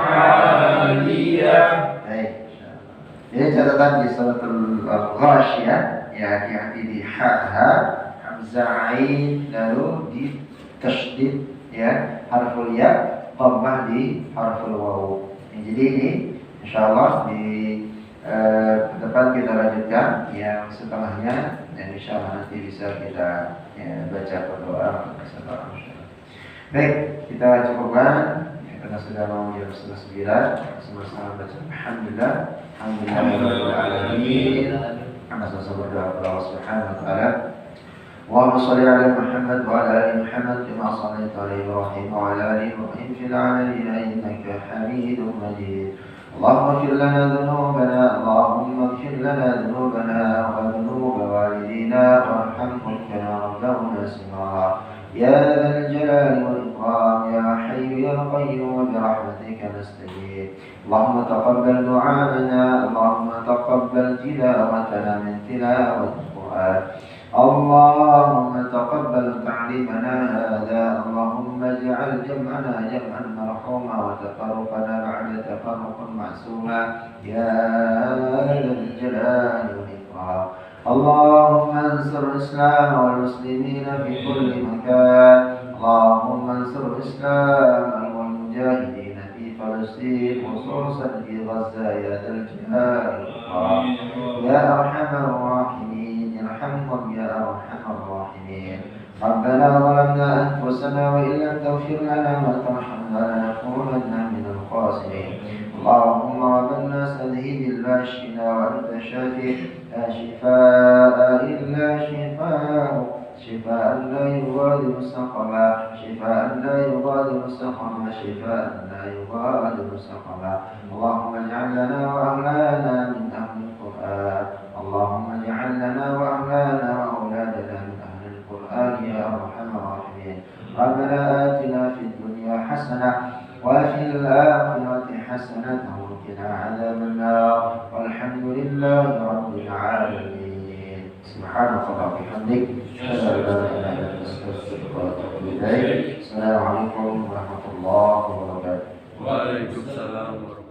عالية. Baik, insyaallah. Jadi catatan di suratul Ghasyiyah ya, hati-hati di ha, hamzah ain, lalu di tasydid ya, harful ya, dhammah di harful waw. Jadi ini insyaallah di depan kita lanjutkan yang setengahnya, dan insyaallah nanti bisa kita baca berdoa bersama. Baik, kita cukupkan karena sudah mau jam 9:30. Sama-sama baca alhamdulillah, alhamdulillahirabbil alamin. Sama-sama berdoa kepada Allah Subhanahu wa taala. Allahumma shalli ala Muhammad wa ala ali Muhammad kama shallaita ala Ibrahim wa ala ali Ibrahim fil alamin innaka Hamidum Majid. اللهم اغفر لنا ذنوبنا اللهم اغفر لنا ذنوبنا وذنوب والدينا وارحمهم كما ربونا صغارا يا ذا الجلال والإكرام يا حي يا قيوم برحمتك نستجيب. اللهم تقبل دعاءنا اللهم تقبل تلاوتنا من تلاوة القرآن اللهم تقبل تعليمنا هذا اللهم اجعل جمعنا جمعا مرحوما وتفرقنا بعد تفرق معصوما يا ذا الجلال والإكرام. اللهم انصر الإسلام والمسلمين في كل مكان اللهم انصر الإسلام والمجاهدين في فلسطين خصوصا في غزة يا ذا الجلال والإكرام يا أرحم الراحمين ارحمهم يا أرحم الراحمين. ربنا ظلمنا أنفسنا وإن لم تغفر لنا وترحمنا لنكونن من الخاسرين. اللهم رب الناس اذهب الباشنا وأنت شافي لا شفاء إلا شفاء شفاء لا يغادر سقما شفاء لا يغادر سقما شفاء لا يغادر سقما. اللهم اجعل لنا وأهلنا من أهل القرآن اللهم اجعل لنا وأهلنا وأولادنا من أهل القرآن يا أرحم الراحمين. ربنا آتنا في الدنيا حسنة وفي الآخرة حسنة وقنا عذاب النار والحمد لله رب العالمين. سبحانك اللهم وبحمدك أشهد أن لا إله إلا أنت أستغفرك وأتوب إليك. السلام عليكم ورحمة الله وبركاته. Waalaikumsalam warahmatullahi wabarakatuh.